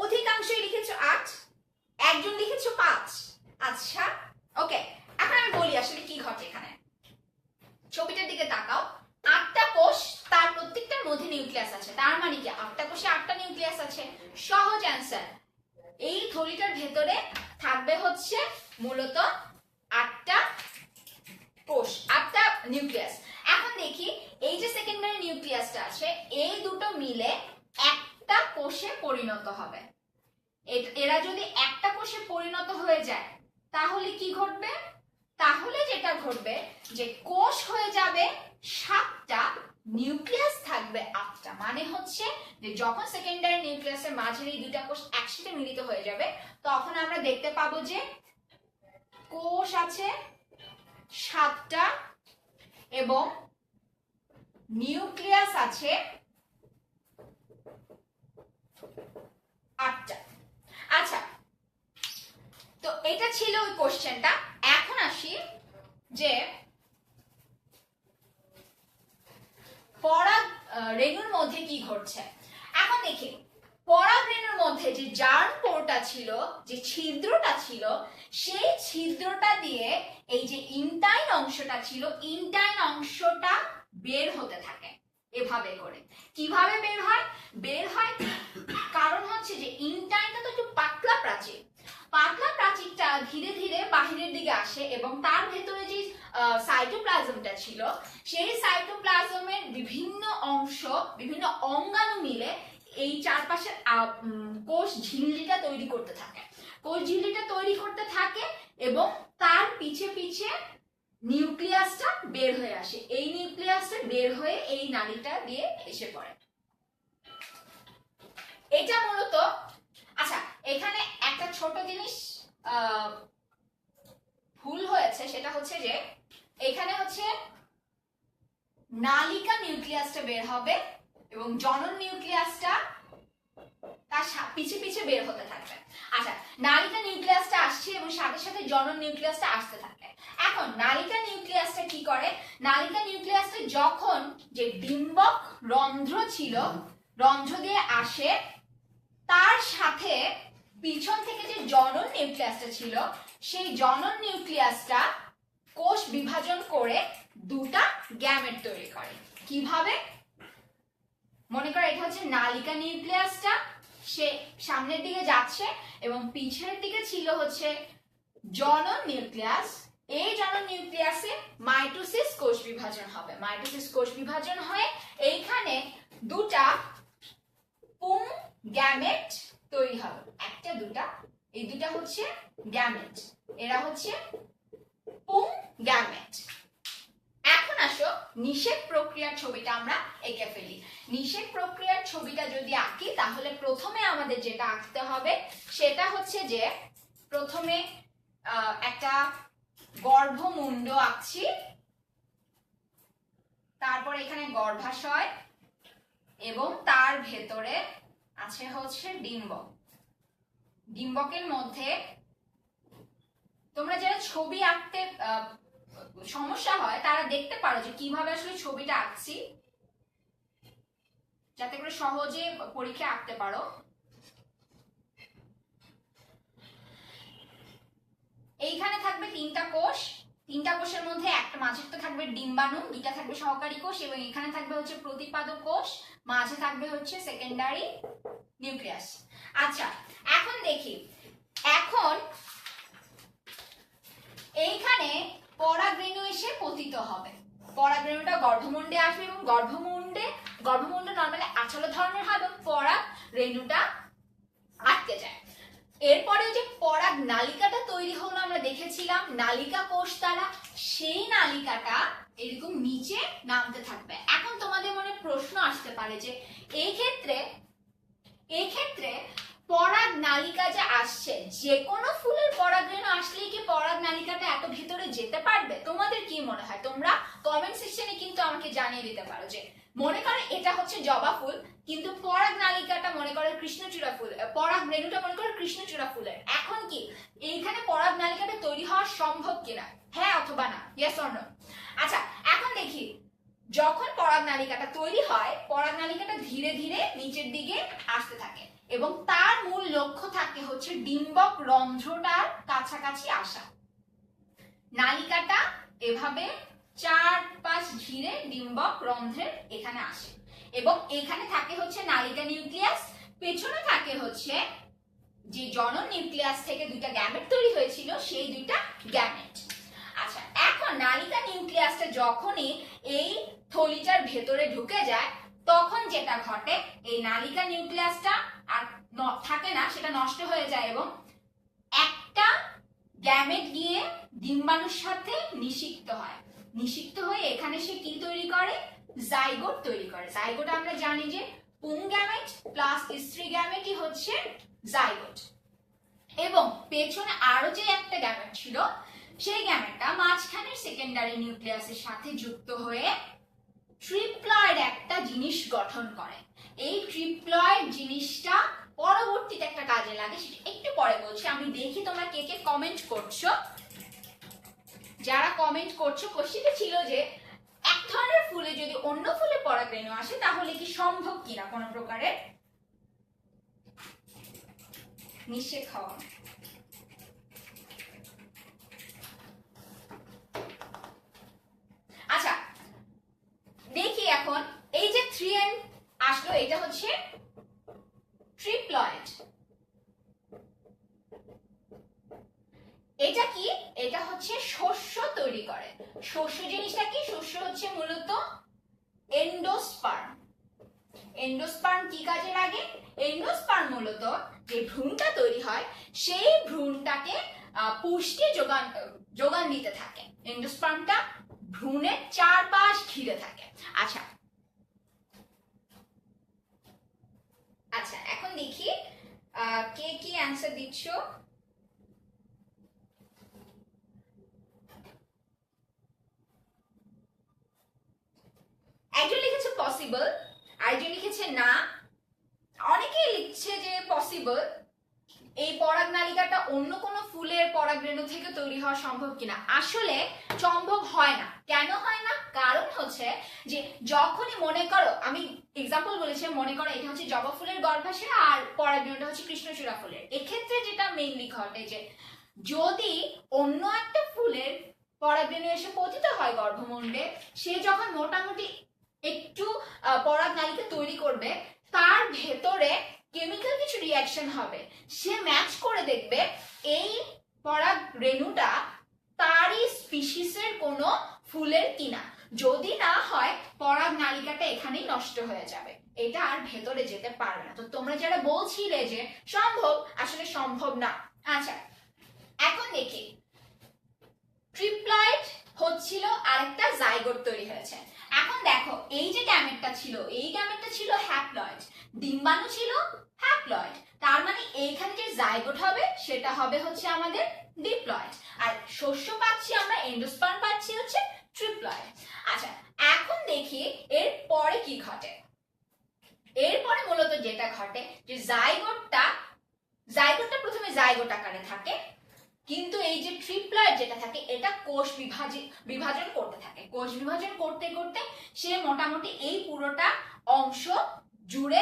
অধিকাংশই লিখেছো 8, একজন লিখেছো 5। আচ্ছা ওকে, এখন আমি বলি আসলে কি ঘটে এখানে। ছবিটার দিকে তাকাও, 8টা কোষ, তার প্রত্যেকটার মধ্যে নিউক্লিয়াস আছে, তার মানে কি 8টা কোষে 8টা নিউক্লিয়াস আছে। সহজ অ্যান্সার, এই থলিটার ভেতরে থাকবে হচ্ছে মূলত 8টা কোষ, 8টা নিউক্লিয়াস। এখন দেখি এই যে সেকেন্ডারি নিউক্লিয়াসটা আছে, এই দুটো মিলে একটা কোষে পরিণত হবে। এরা যদি একটা কোষে পরিণত হয়ে যায় তাহলে কি ঘটবে? তাহলে যেটা ঘটবে যে কোষ হয়ে যাবে 7টা, নিউক্লিয়াস থাকবে 8টা। মানে হচ্ছে যে যখন সেকেন্ডারি নিউক্লিয়াসের মাঝের এই দুটা কোষ একসাথে মিলিত হয়ে যাবে, তখন আমরা দেখতে পাবো যে কোষ আছে 7টা এবং নিউক্লিয়াস আছে 8টা। আচ্ছা তো এটা ছিল ওই কোশ্চেনটা। এখন আসি যে পরাগ রেণুর মধ্যে কি ঘটছে। এখন দেখি পরাগ রেণুর মধ্যে যে জার্ম পোরটা ছিল, যে ছিদ্রটা ছিল, সেই ছিদ্রটা দিয়ে এই যে ইনটাইন অংশটা ছিল, ইনটাইন অংশটা বের হতে থাকে এভাবে করে। কিভাবে বের হয়? বের হয় কারণ হচ্ছে যে ইনটাইনটা তো একটু পাতলা প্রাচীর, পাতলা প্রাচীরটা ধীরে ধীরে বাহিরের দিকে আসে এবং তার ভেতরে যে সাইটোপ্লাজমটা ছিল, সেই সাইটোপ্লাজমের বিভিন্ন অংশ, বিভিন্ন অঙ্গাণু মিলে এই চারপাশের কোষ ঝিল্লিটা তৈরি করতে থাকে। কোষ ঝিল্লিটা তৈরি করতে থাকে এবং তার পিছে পিছে নিউক্লিয়াসটা বের হয়ে আসে। এই নিউক্লিয়াসটা বের হয়ে এই নালীটা দিয়ে এসে পড়ে। এটা মূলত, আচ্ছা এখানে একটা ছোট জিনিস ভুল হয়েছে, সেটা হচ্ছে যে এখানে হচ্ছে নালিকা নিউক্লিয়াসটা বের হবে এবং জনন নিউক্লিয়াসটা তার পিছে পিছে বের হতে থাকবে। আচ্ছা নালিকা নিউক্লিয়াসটা আসছে এবং সাথে সাথে জনন নিউক্লিয়াসটা আসতে থাকে। এখন নালিকা নিউক্লিয়াসটা কি করে? নালিকা নিউক্লিয়াসটা যখন যে ডিম্বক রন্ধ্র ছিল, রন্ধ্র দিয়ে আসে, তার সাথে পিছন থেকে যে জনন নিউক্লিয়াসটা ছিল, সেই জনন নিউক্লিয়াসটা কোষ বিভাজন করে দুটা গ্যামেট তৈরি করে। কিভাবে? মনে করো এটা হচ্ছে নালিকা নিউক্লিয়াসটা, সে সামনের দিকে যাচ্ছে এবং পিছের দিকে ছিল হচ্ছে জনন নিউক্লিয়াস। এই জনন নিউক্লিয়াসে মাইটোসিস কোষ বিভাজন হবে। মাইটোসিস কোষ বিভাজন হয়ে এইখানে দুটা পুং গ্যামেট তৈরি হবে, একটা দুটা, এই দুটা হচ্ছে গ্যামেট, এরা হচ্ছে পুং গ্যামেট। এখন আসো নিষেক প্রক্রিয়ার ছবিটা আমরা এঁকে ফেলি। নিষেক প্রক্রিয়ার ছবিটা যদি আঁকি তাহলে প্রথমে আমাদের যেটা আঁকতে হবে সেটা হচ্ছে যে প্রথমে একটা গর্ভমুণ্ড আঁকছি, তারপর এখানে গর্ভাশয় এবং তার ভেতরে আছে হচ্ছে ডিম্বক। ডিম্বকের মধ্যে তোমরা যারা ছবি আঁকতে সমস্যা হয় তারা দেখতে পারো যে কিভাবে আসলে ছবিটা আঁকছি। যাতে করে সহজে পরীক্ষা আঁকতে পারো। এইখানে থাকবে 3টা কোষ, 3টা কোষের মধ্যে একটা মাঝেরটা থাকবে ডিম্বাণু, 2টা থাকবে সহকারী কোষ, এবং এখানে থাকবে হচ্ছে প্রতিপাদক কোষ, মাঝে থাকবে হচ্ছে সেকেন্ডারি নিউক্লিয়াস। আচ্ছা এখন দেখি, এখন এইখানে পরাগরেণু এসে পতিত হবে। পরাগরেণুটা গর্ভমুণ্ডে আসবে এবং গর্ভমুণ্ড নর্মালি আঠালো ধরনের হয় এবং পরাগরেণুটা আটকে যায়। এরপরে যে পরাগ নালিকাটা তৈরি হলো আমরা দেখেছিলাম নালিকা কোষ দ্বারা, সেই নালিকাটা এরকম নিচে নামতে থাকবে। এখন তোমাদের মনে প্রশ্ন আসতে পারে যে এই ক্ষেত্রে পরাগ নালিকা যে আসছে, যে কোনো ফুলের পরাগরেণু আসলেই কি পরাগ নালিকাটা এত ভিতরে যেতে পারবে? তোমাদের কি মনে হয়? তোমরা কমেন্ট সেকশনে কিন্তু আমাকে জানিয়ে দিতে পারো যে মনে করে এটা হচ্ছে জবা ফুল, কিন্তু পরাগ নালিকাটা মনে করে কৃষ্ণচূড়া ফুল, পরাগ রেণুটা মনে করে কৃষ্ণচূড়া ফুলের। এখন কি এইখানে পরাগ নালিকাটা তৈরি হওয়া সম্ভব কিনা? হ্যাঁ অথবা না, ইয়েস অর নো? আচ্ছা এখন দেখি, যখন পরাগ নালিকাটা তৈরি হয়, পরাগ নালিকাটা ধীরে ধীরে নিচের দিকে আসতে থাকে এবং তার মূল লক্ষ্য থাকে হচ্ছে ডিম্বক রন্ধ্রটার কাছাকাছি আসা। নালিকাটা এভাবে 4-5 ঘিরে ডিম্বক রন্ধ্রের এখানে আসে এবং এখানে থাকে হচ্ছে নালিকা নিউক্লিয়াস, পেছনে থাকে হচ্ছে যে জনন নিউক্লিয়াস থেকে 2টা গ্যামেট তৈরি হয়েছিল, সেই 2টা গ্যামেট। আচ্ছা এখন নালিকা নিউক্লিয়াসটা যখনই এই থলিটার ভেতরে ঢুকে যায়, তখন যেটা ঘটে, এই নালিকা নিউক্লিয়াসটা আর থাকে না, সেটা নষ্ট হয়ে যায় এবং একটা গ্যামেট গিয়ে ডিম্বাণুর সাথে নিষিক্ত হয়। নিষিক্ত হয়ে এখানে সে কি তৈরি করে? জাইগোট তৈরি করে। জাইগোট আমরা জানি যে পুং গ্যামেট প্লাস স্ত্রী গ্যামেটই হচ্ছে জাইগোট। এবং পেছনে আরো যে একটা গ্যামেট ছিল, সেই গ্যামেটটা মাঝখানের সেকেন্ডারি নিউক্লিয়াসের সাথে যুক্ত হয়ে ট্রিপ্লয়েড একটা জিনিস গঠন করে। এই ট্রিপ্লয়েড জিনিসটা পরবর্তীতে একটা কাজে লাগে, সেটা একটু পরে বলছি। আমি দেখি তোমরা কে কে কমেন্ট করছো। যারা কমেন্ট করছো, কোশ্চেনটা ছিল যে এক ধরনের ফুলে যদি অন্য ফুলে পরাগরেণু আসে তাহলে কি সম্ভব কিনা কোনো প্রকারের নিষেক হওয়া। আচ্ছা দেখি এখন এই যে 3n আসলো, এটা হচ্ছে ট্রিপ্লয়েড। এটা কি? এটা হচ্ছে শস্য তৈরি করে। শস্য জিনিসটা কি? শস্য হচ্ছে মূলত এন্ডোস্পার্ম। এন্ডোস্পার্ম কি কাজে লাগে? এন্ডোস্পার্ম মূলত যে ভ্রূণটা তৈরি হয়, সেই ভ্রূণটাকে পুষ্টি যোগান দিতে থাকে। এন্ডোস্পার্মটা ভ্রূণের চারপাশ ঘিরে থাকে। আচ্ছা আচ্ছা এখন দেখি কে কি অ্যান্সার দিচ্ছ। একজন লিখেছে পসিবল, আরেকজন লিখেছে না, অনেকেই লিখছে যে পসিবল। এই পরাগ নালিকাটা অন্য কোনো ফুলের পরাগরেণু থেকে তৈরি হওয়া সম্ভব কিনা? আসলে সম্ভব হয় না। কেন হয় না? কারণ হচ্ছে যে যখনই মনে করো, আমি এক্সাম্পল বলেছি, মনে করো এটা হচ্ছে জবা ফুলের গর্ভাশয় আর পরাগরেণুটা হচ্ছে কৃষ্ণচূড়া ফুলের। এক্ষেত্রে যেটা মেইনলি ঘটে যে যদি অন্য একটা ফুলের পরাগরেণু এসে পতিত হয় গর্ভমুণ্ডে, সে যখন মোটামুটি একটু পরাগ নালিকা তৈরি করবে, তার ভেতরে কেমিক্যাল কিছু রিঅ্যাকশন হবে, সে ম্যাচ করে দেখবে এই পরাগ রেণুটা তারই স্পিসিসের কোনো ফুলের কিনা। যদি না হয়, পরাগ নালিকাটা এখানেই নষ্ট হয়ে যাবে, এটা আর ভেতরে যেতে পারবে না। তো তোমরা যারা বলছিলে যে সম্ভব, আসলে সম্ভব না। আচ্ছা এখন দেখি, ট্রিপ্লয়েড হচ্ছিল আরেকটা জাইগোট তৈরি হয়েছে। এখন দেখো এই যে গ্যামেটটা ছিল, এই গ্যামেটটা ছিল হ্যাপ্লয়েড, ডিম্বাণু ছিল হ্যাপ্লয়েড, তার মানে এইখানে যে জাইগোট হবে সেটা হবে হচ্ছে আমাদের ডিপ্লয়েড, আর শস্য পাচ্ছি আমরা, এন্ডোস্পার্ম পাচ্ছি হচ্ছে ট্রিপ্লয়েড। আচ্ছা এখন দেখি এর পরে কি ঘটে। এরপরে মূলত যেটা ঘটে যে জাইগোটটা প্রথমে জাইগোট আকারে থাকে, কিন্তু এই যে ট্রিপ্লয়েড যেটা থাকে, এটা কোষ বিভাজন করতে থাকে। কোষ বিভাজন করতে করতে সে মোটামুটি এই পুরোটা অংশ জুড়ে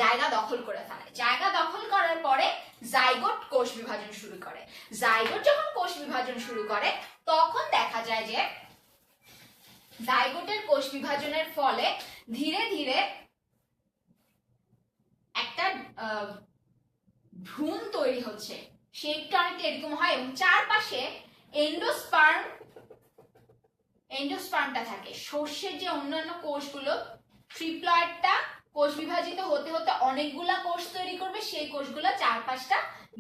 জায়গা দখল করে ফেলে। জায়গা দখল করার পরে জাইগোট কোষ বিভাজন শুরু করে। জাইগোট যখন কোষ বিভাজন শুরু করে তখন দেখা যায় যে জাইগোটের কোষ বিভাজনের ফলে ধীরে ধীরে একটা ভ্রূণ তৈরি হচ্ছে। শেপটা অনেকটা এরকম হয় এবং চারপাশে এন্ডোস্পার্মটা থাকে। শস্যের যে অন্যান্য কোষগুলো ট্রিপ্লয়েডটা কোষ বিভাজিত হতে হতে অনেকগুলা কোষ তৈরি করবে, সেই কোষগুলো চারপাশটা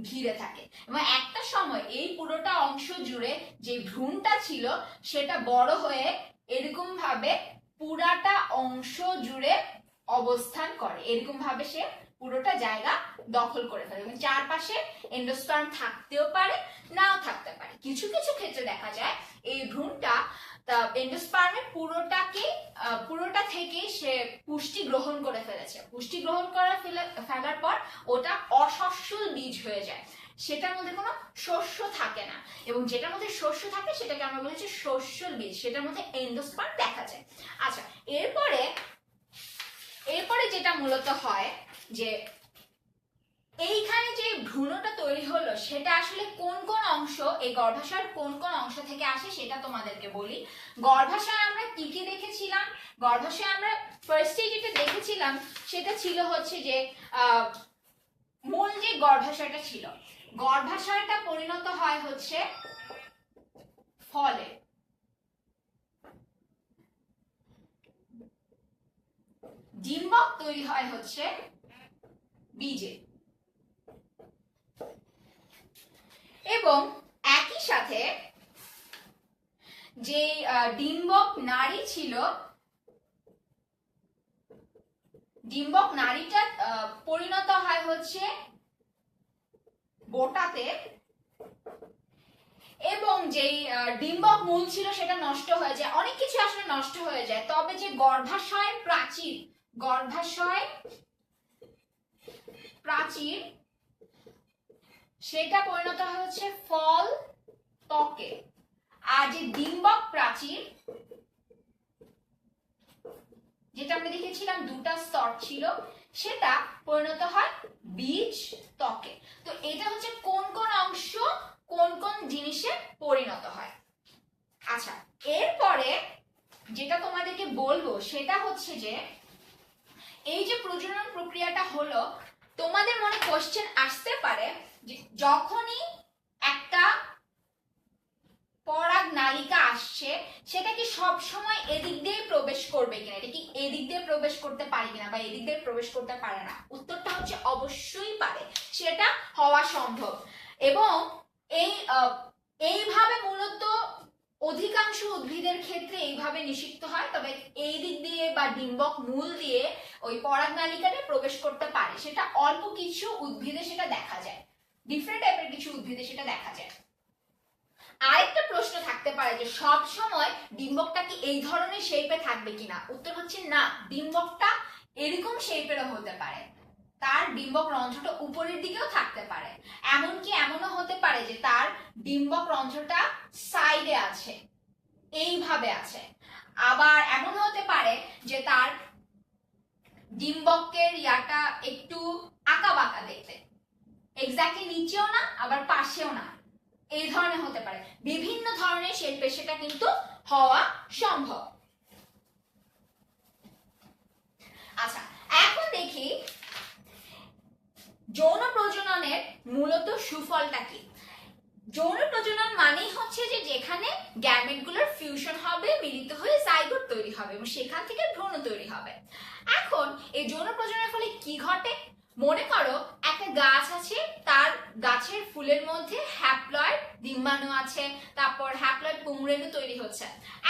ঘিরে থাকে এবং একটা সময় এই পুরোটা অংশ জুড়ে যে ভ্রূণটা ছিল সেটা বড় হয়ে এরকম ভাবে পুরাটা অংশ জুড়ে অবস্থান করে। এরকম ভাবে সে পুরোটা জায়গা দখল করে ফেলে এবং চারপাশে এন্ডোস্পার্ম থাকতেও পারে, নাও থাকতে পারে। কিছু কিছু ক্ষেত্রে দেখা যায় এই ভ্রূণটা এন্ডোস্পার্মের পুরোটা থেকে সে পুষ্টি গ্রহণ করে ফেলেছে। পুষ্টি গ্রহণ করে ফেলার পর ওটা অসস্যল বীজ হয়ে যায়, সেটার মধ্যে কোনো শস্য থাকে না এবং যেটার মধ্যে শস্য থাকে সেটাকে আমরা বলেছি শস্যল বীজ, সেটার মধ্যে এন্ডোস্পার্ম দেখা যায়। আচ্ছা, এরপরে যেটা মূলত হয় যে এইখানে যে ভ্রূণটা তৈরি হলো সেটা আসলে কোন কোন অংশ, এই গর্ভাশয়ের কোন কোন অংশ থেকে আসে সেটা তোমাদেরকে বলি। গর্ভাশয় আমরা কি কি দেখেছিলাম? গর্ভাশয় আমরা ফার্স্টে যেটা দেখেছিলাম সেটা ছিল হচ্ছে যে মূল যে গর্ভাশয়টা ছিল, গর্ভাশয়টা পরিণত হয় হচ্ছে ফলে। ডিম্বক তৈরি হয় হচ্ছে বীজে এবং একই সাথে যে ডিম্বক নাড়ি ছিল, ডিম্বক নাড়িটা পরিণত হয় হচ্ছে বোটাতে এবং যেই ডিম্বক মূল ছিল সেটা নষ্ট হয়ে যায়। অনেক কিছু আসলে নষ্ট হয়ে যায়, তবে যে গর্ভাশয় প্রাচীর সেটা পরিণত হয় হচ্ছে ফল ত্বকে। আর যে ডিম্বক প্রাচীর যেটা আমরা দেখেছিলাম দুটা স্তর ছিল সেটা পরিণত হয় বীজ ত্বকে। তো এটা হচ্ছে কোন কোন অংশ কোন কোন জিনিসে পরিণত হয়। আচ্ছা, এরপরে যেটা তোমাদেরকে বলবো সেটা হচ্ছে যে এই যে প্রজনন প্রক্রিয়াটা হলো, তোমাদের মনে কোশ্চেন আসতে পারে যে যখনই একটা পরাগ নালিকা আসছে সেটা কি সব সময় এদিক দিয়ে প্রবেশ করবে কিনা, এটা কি এদিক দিয়ে প্রবেশ করতে পারে কিনা বা এদিক দিয়ে প্রবেশ করতে পারে না? উত্তরটা হচ্ছে অবশ্যই পারে, সেটা হওয়া সম্ভব। এবং এইভাবে মূলত অধিকাংশ উদ্ভিদের ক্ষেত্রে এইভাবে নিষিক্ত হয়, তবে এই দিক দিয়ে বা ডিম্বক মূল দিয়ে ওই পরাগ নালিকাটা প্রবেশ করতে পারে। সেটা অল্প কিছু উদ্ভিদে সেটা দেখা যায়, ডিফারেন্ট টাইপের কিছু উদ্ভিদে সেটা দেখা যায়। আরেকটা প্রশ্ন থাকতে পারে যে সব সময় ডিম্বকটা কি এই ধরনের শেপে থাকবে কিনা? উত্তর হচ্ছে না, ডিম্বকটা এরকম শেপেরও হতে পারে, তার ডিম্বক রন্ধ্রটা উপরের দিকেও থাকতে পারে। এমনকি এমনও হতে পারে যে তার ডিম্বক রন্ধ্রটা সাইডে আছে, এইভাবে আছে। আবার এমন হতে পারে যে তার ডিম্বকের ইয়াটা একটু আঁকা বাঁকা দেখতে, এক্স্যাক্টলি নিচেও না আবার পাশেও না, এই ধরনের হতে পারে। বিভিন্ন ধরনের শেপে সেটা কিন্তু হওয়া সম্ভব। আচ্ছা, এখন দেখি যৌন প্রজননের মূলত সুফলটা কি। যৌন প্রজনন মানেই হচ্ছে যে যেখানে গ্যামেটগুলোর ফিউশন হবে, মিলিত হয়ে জাইগোট তৈরি হবে এবং সেখান থেকে ভ্রূণ তৈরি হবে। এখন এই যৌন প্রজননের ফলে কি ঘটে? মনে করো একটা গাছ আছে, তার গাছের ফুলের মধ্যে হ্যাপ্লয়েড ডিম্বাণু আছে, তারপর হ্যাপ্লয়েড পুংরেণু তৈরি হচ্ছে।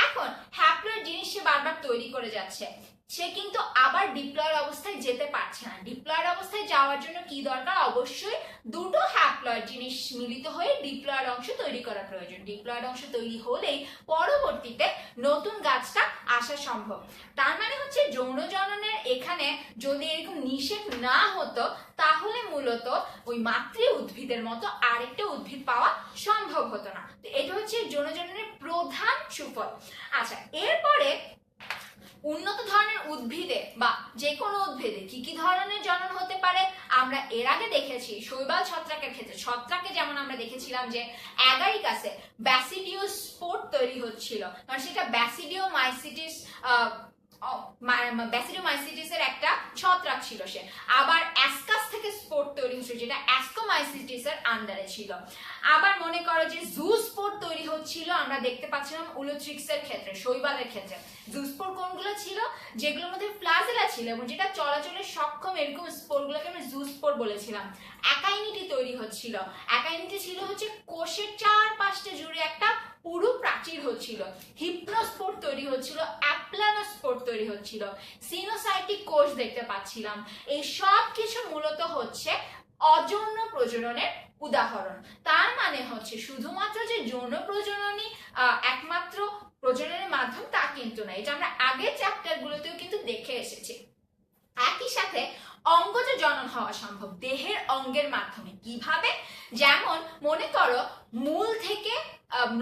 এখন হ্যাপ্লয়েড জিনিস সে বারবার তৈরি করে যাচ্ছে, সে কিন্তু আবার ডিপ্লয়েড অবস্থায় যেতে পারছে না। ডিপ্লয়েড অবস্থায় যাওয়ার জন্য কি দরকার? অবশ্যই দুটো হ্যাপ্লয়েড জিনিস মিলিত হয়ে ডিপ্লয়েড অংশ তৈরি করা প্রয়োজন। ডিপ্লয়েড অংশ তৈরি হলেই পরবর্তীতে নতুন গাছটা আসা সম্ভব। তার মানে হচ্ছে যৌন জননের এখানে যদি এরকম নিষেধ না হতো তাহলে মূলত ওই মাতৃ উদ্ভিদের মতো আরেকটা উদ্ভিদ পাওয়া সম্ভব হতো না। তো এটা হচ্ছে যৌন জননের প্রধান সুফল। আচ্ছা, এরপরে উন্নত ধরনের উদ্ভিদে বা যে কোনো উদ্ভিদে কি কি ধরনের জনন হতে পারে আমরা এর আগে দেখেছি। শৈবাল ছত্রাকের ক্ষেত্রে ছত্রাকে যেমন আমরা দেখেছিলাম যে অ্যাগারিকাসে ব্যাসিডিওস্পোর তৈরি হচ্ছিল, কারণ সেটা ব্যাসিডিওমাইসিটিস ব্যাসিডিওমাইসিটিসের একটা ছত্রাক ছিল সে। আবার অ্যাসকাস থেকে স্পোর তৈরি হচ্ছিল যেটা অ্যাস্কোমাইসিটিসের আন্ডারে ছিল। আবার মনে করো যে জুস্পোর তৈরি হচ্ছিল আমরা দেখতে পাচ্ছিলাম উলোট্রিক্সের ক্ষেত্রে, শৈবালের ক্ষেত্রে। জুস্পোর কোনগুলো ছিল? যেগুলোর মধ্যে ফ্লাজেলা ছিল এবং যেটা চলাচলের সক্ষম, এরকম স্পোরগুলোকে আমরা জুস্পোর বলেছিলাম। অ্যাকাইনিটি তৈরি হচ্ছিল। অ্যাকাইনিটি ছিল হচ্ছে কোষের চারপাশটা জুড়ে একটা পুরু প্রাচীর হচ্ছিল। হিপনোস্পোর তৈরি হচ্ছিল, অ্যাপ্লানোস্পোর তৈরি হচ্ছিল, সিনোসাইটিক কোষ দেখতে পাচ্ছিলাম। এই সব কিছু মূলত হচ্ছে অযৌন প্রজননের উদাহরণ। তার মানে হচ্ছে শুধুমাত্র যে যৌন প্রজননই একমাত্র প্রজননের মাধ্যম তা কিন্তু না, এটা আমরা আগের চ্যাপ্টার গুলোতেও কিন্তু দেখে এসেছি। একই সাথে অঙ্গজ জনন হওয়া সম্ভব দেহের অঙ্গের মাধ্যমে। কিভাবে? যেমন মনে করো মূল থেকে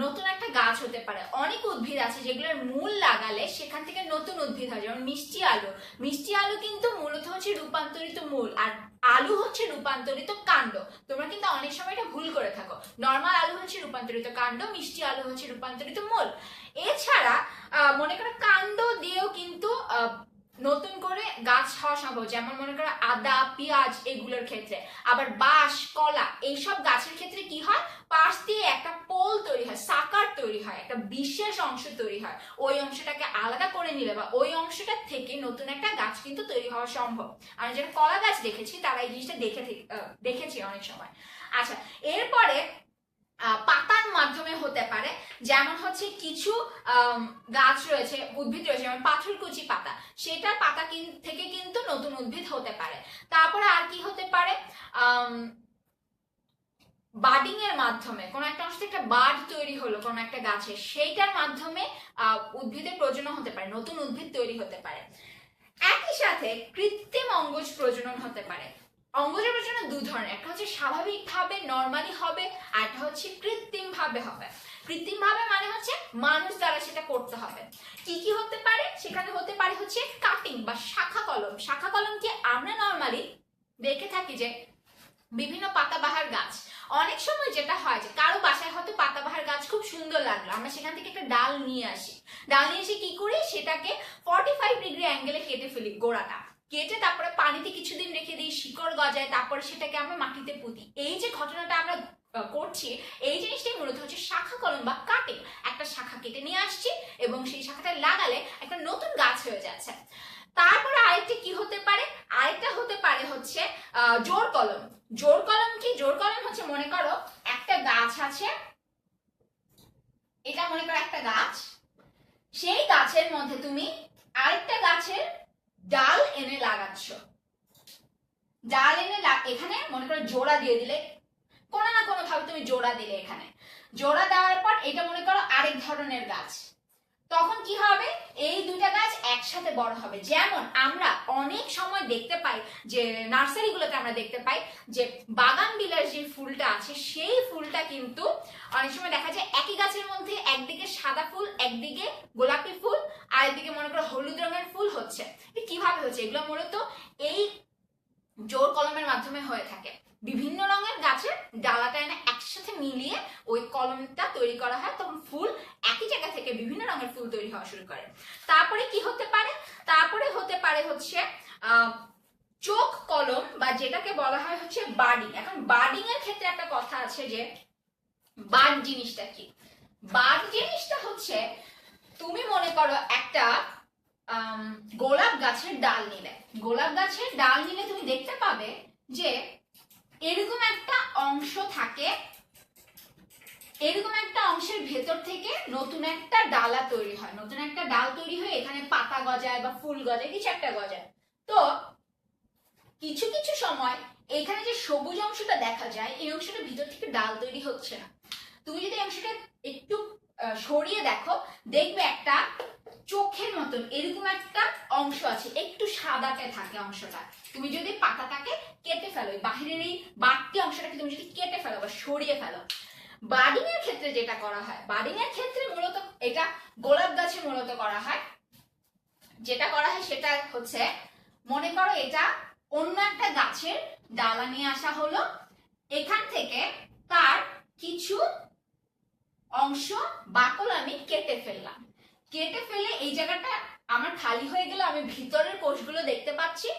নতুন একটা গাছ হতে পারে। অনেক উদ্ভিদ আছে যেগুলোর মূল লাগালে সেখান থেকে নতুন উদ্ভিদ হয়, যেমন মিষ্টি আলু। মিষ্টি আলু কিন্তু মূলত হচ্ছে রূপান্তরিত মূল, আর আলু হচ্ছে রূপান্তরিত কাণ্ড। তোমরা কিন্তু অনেক সময় এটা ভুল করে থাকো। নর্মাল আলু হচ্ছে রূপান্তরিত কাণ্ড, মিষ্টি আলু হচ্ছে রূপান্তরিত মূল। এছাড়া মনে করো কাণ্ড দিয়েও কিন্তু নতুন করে গাছ হওয়া সম্ভব, যেমন মনে করো আদা, পেঁয়াজ এগুলোর ক্ষেত্রে। আবার বাঁশ, কলা এইসব গাছের ক্ষেত্রে কি হয়? পাশ দিয়ে একটা পোল তৈরি হয়, সাকার তৈরি হয়, একটা বিশেষ অংশ তৈরি হয়। ওই অংশটাকে আলাদা করে নিলে বা ওই অংশটা থেকে নতুন একটা গাছ কিন্তু তৈরি হওয়া সম্ভব। আমি যারা কলা গাছ দেখেছি তারা এই জিনিসটা দেখেছি অনেক সময়। আচ্ছা, এরপরে পাতার মাধ্যমে হতে পারে, যেমন হচ্ছে কিছু গাছ রয়েছে, উদ্ভিদ রয়েছে, যেমন পাথরকুচি পাতা, সেটার পাতা থেকে কিন্তু নতুন উদ্ভিদ হতে পারে। তারপরে আর কি হতে পারে? বাডিং এর মাধ্যমে কোন একটা অংশ থেকে একটা বাড তৈরি হলো কোন একটা গাছে, সেইটার মাধ্যমে উদ্ভিদের প্রজনন হতে পারে, নতুন উদ্ভিদ তৈরি হতে পারে। একই সাথে কৃত্রিম অঙ্গজ প্রজনন হতে পারে। অঙ্গজ প্রজনন দু ধরনের, একটা হচ্ছে স্বাভাবিকভাবে নরমালি হবে, আর একটা হচ্ছে কৃত্রিম ভাবে হবে। কৃত্রিম ভাবে মানে হচ্ছে মানুষ দ্বারা সেটা করতে হবে। কি কি হতে পারে? সেখানে হতে পারে হচ্ছে কাটিং বা শাখা কলম। শাখা কলম কি আমরা নরমালি দেখে থাকি যে বিভিন্ন পাতাবাহার গাছ, অনেক সময় যেটা হয় যে কারো বাসায় হয়তো পাতাবাহার গাছ খুব সুন্দর লাগলো, আমরা সেখান থেকে একটা ডাল নিয়ে আসি। ডাল নিয়ে এসে কি করি? সেটাকে 45 ডিগ্রি অ্যাঙ্গেলে কেটে ফেলি, গোড়াটা কেটে তারপরে পানিতে কিছুদিন রেখে দিই, শিকড় গজায়, তারপরে সেটাকে আমরা মাটিতে পুঁতি। এই যে ঘটনাটা আমরা করছি, এই জিনিসটাই মূলত হচ্ছে শাখা কলম বা কাটিং। একটা শাখা কেটে নিয়ে আসছি এবং সেই শাখাটা লাগালে একটা নতুন গাছ হয়ে যাচ্ছে। তারপরে আরেকটা কি হতে পারে? আরেকটা হতে পারে হচ্ছে জোড় কলম। জোড় কলম কি? জোড় কলম হচ্ছে মনে করো একটা গাছ আছে, এটা মনে করো একটা গাছ, সেই গাছের মধ্যে তুমি আরেকটা গাছের ডাল এনে লাগাচ্ছ। ডাল এনে এখানে মনে করো জোড়া দিয়ে দিলে, কোনো না কোনো ভাবে তুমি জোড়া দিলে, এখানে জোড়া দেওয়ার পর এটা মনে করো আরেক ধরনের গাছ। তখন কি হবে? এই দুইটা গাছ একসাথে বড় হবে। যেমন আমরা অনেক সময় দেখতে পাই যে নার্সারিগুলোতে আমরা দেখতে পাই যে বাগান বিলাস যে ফুলটা আছে, সেই ফুলটা কিন্তু অনেক সময় দেখা যায় একই গাছের মধ্যে একদিকে সাদা ফুল, একদিকে গোলাপি ফুল, আর একদিকে মনে করো হলুদ রঙের ফুল হচ্ছে। কিভাবে হচ্ছে? এগুলো মূলত এই জোড় কলমের মাধ্যমে হয়ে থাকে। বিভিন্ন রঙের গাছের ডালাটা এনে একসাথে মিলিয়ে ওই কলমটা তৈরি করা হয়, তখন ফুল একই জায়গা থেকে বিভিন্ন রঙের ফুল তৈরি হওয়া শুরু করে। তারপরে কি হতে পারে? তারপরে হতে পারে হচ্ছে চোখ কলম বা যেটাকে বলা হয় হচ্ছে বার্ডিং। এখন বার্ডিং এর ক্ষেত্রে একটা কথা আছে যে বার্ড জিনিসটা কি? বার্ড জিনিসটা হচ্ছে তুমি মনে করো একটা গোলাপ গাছের ডাল নিলে, গোলাপ গাছের ডাল নিলে তুমি দেখতে পাবে যে এরকম একটা অংশ থাকে, এরকম একটা অংশের ভেতর থেকে নতুন একটা ডালা তৈরি হয়, নতুন একটা ডাল তৈরি হয়ে এখানে পাতা গজায় বা ফুল গজায়, কিছু একটা গজায়। তো কিছু কিছু সময় এখানে যে সবুজ অংশটা দেখা যায়, এই অংশটার ভিতর থেকে ডাল তৈরি হচ্ছে না। তুমি যদি অংশটা একটু সরিয়ে দেখো, দেখবে একটা চোখের মতন এরকম একটা অংশ আছে, একটু সাদাতে থাকে অংশটা। তুমি যদি পাতাটাকে কেটে ফেলো, বাহিরের এই বাড়তি অংশটাকে তুমি যদি কেটে ফেলো বা সরিয়ে ফেলো, বার্ডিং এর ক্ষেত্রে যেটা করা হয়, বার্ডিং এর ক্ষেত্রে মূলত এটা গোলাপ গাছে মূলত করা হয়। যেটা করা হয় সেটা হচ্ছে, মনে করো এটা অন্য একটা গাছের ডালা নিয়ে আসা হলো, এখান থেকে তার কিছু অংশ বাকল আমি কেটে ফেললাম, কেটে ফেলে এই জায়গাটা আমার খালি হয়ে গেল, আমি ভিতরের কোষগুলো দেখতে পাচ্ছি।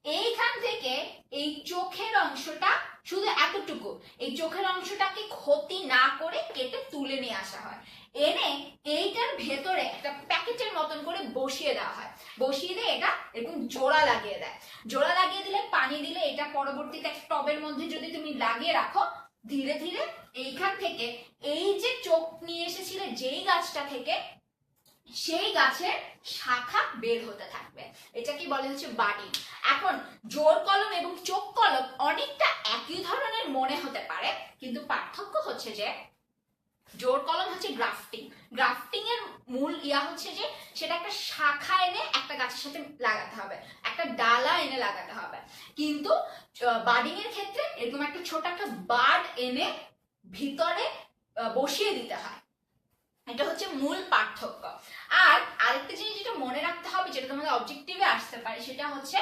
এইখান থেকে এই চোখের অংশটা, শুধু এতটুকু, এই চোখের অংশটাকে ক্ষতি না করে কেটে তুলে নিয়ে আসা হয়, এনে এইটার ভেতরে একটা প্যাকেটের মতন করে বসিয়ে দেওয়া হয়, বসিয়ে দিয়ে এটা এরকম জোড়া লাগিয়ে দেয়। জোড়া লাগিয়ে দিলে, পানি দিলে, এটা পরবর্তীতে একটা টবের মধ্যে যদি তুমি লাগিয়ে রাখো, ধীরে ধীরে এইখান থেকে এই যে চোখ নিয়ে এসেছিলে যেই গাছটা থেকে, সেই গাছের শাখা বের হতে থাকবে। এটা কি বলে হচ্ছে বাডিং। এখন জোর কলম এবং চোখ কলম অনেকটা একই ধরনের মনে হতে পারে, কিন্তু পার্থক্য হচ্ছে যে জোর কলম হচ্ছে গ্রাফটিং, গ্রাফটিং এর মূল ইয়া হচ্ছে যে সেটা একটা শাখা এনে একটা গাছের সাথে লাগাতে হবে, একটা ডালা এনে লাগাতে হবে, কিন্তু বাডিং এর ক্ষেত্রে এরকম একটা ছোট একটা বাড এনে ভিতরে বসিয়ে দিতে হয়। এটা হচ্ছে মূল পার্থক্য। আর আরেকটা জিনিস যেটা মনে রাখতে হবে, যেটা তোমাদের অবজেক্টিভে আসতে পারে, সেটা হচ্ছে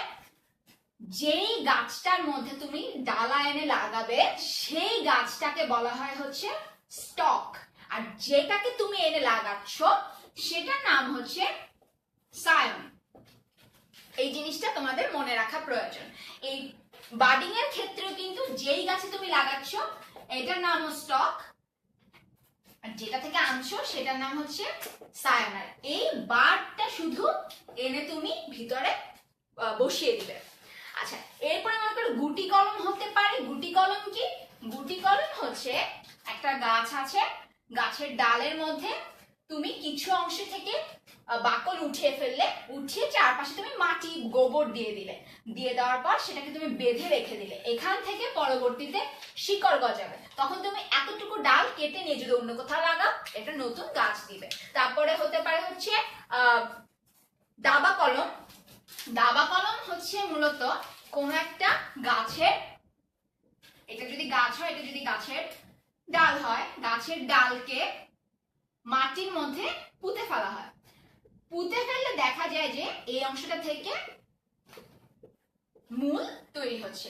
যেই গাছটার মধ্যে তুমি ডালা এনে লাগাবে সেই গাছটাকে বলা হয় হচ্ছে স্টক, আর যেটাকে তুমি এনে লাগাচ্ছ সেটার নাম হচ্ছে সায়ন। এই জিনিসটা তোমাদের মনে রাখা প্রয়োজন। এই বাডিং এর ক্ষেত্রেও কিন্তু যেই গাছে তুমি লাগাচ্ছ এটার নাম স্টক, আর যেটা থেকে আনছো সেটার নাম হচ্ছে সায়ানার। এই বারটা শুধু এনে তুমি ভিতরে বসিয়ে দিবে। আচ্ছা, এরপরে মনে করো গুটি কলম হতে পারে। গুটি কলম কি? গুটি কলম হচ্ছে একটা গাছ আছে, গাছের ডালের মধ্যে তুমি কিছু অংশ থেকে বাকল উঠিয়ে ফেললে, উঠিয়ে চারপাশে তুমি মাটি গোবর দিয়ে দিলে, দিয়ে দেওয়ার পর সেটাকে তুমি বেঁধে রেখে দিলে, এখান থেকে পরবর্তীতে শিকড় গজাবে, তখন তুমি এতটুকু ডাল কেটে নিয়ে যদি অন্য কোথাও লাগাও এটা নতুন গাছ দিবে। তারপরে হতে পারে হচ্ছে দাবা কলম। দাবা কলম হচ্ছে মূলত কোন একটা গাছের, এটা যদি গাছ হয়, এটা যদি গাছের ডাল হয়, গাছের ডালকে মাটির মধ্যে পুঁতে ফেলা হয়, পুঁতে ফেললে দেখা যায় যে এই অংশটা থেকে মূল তৈরি হচ্ছে,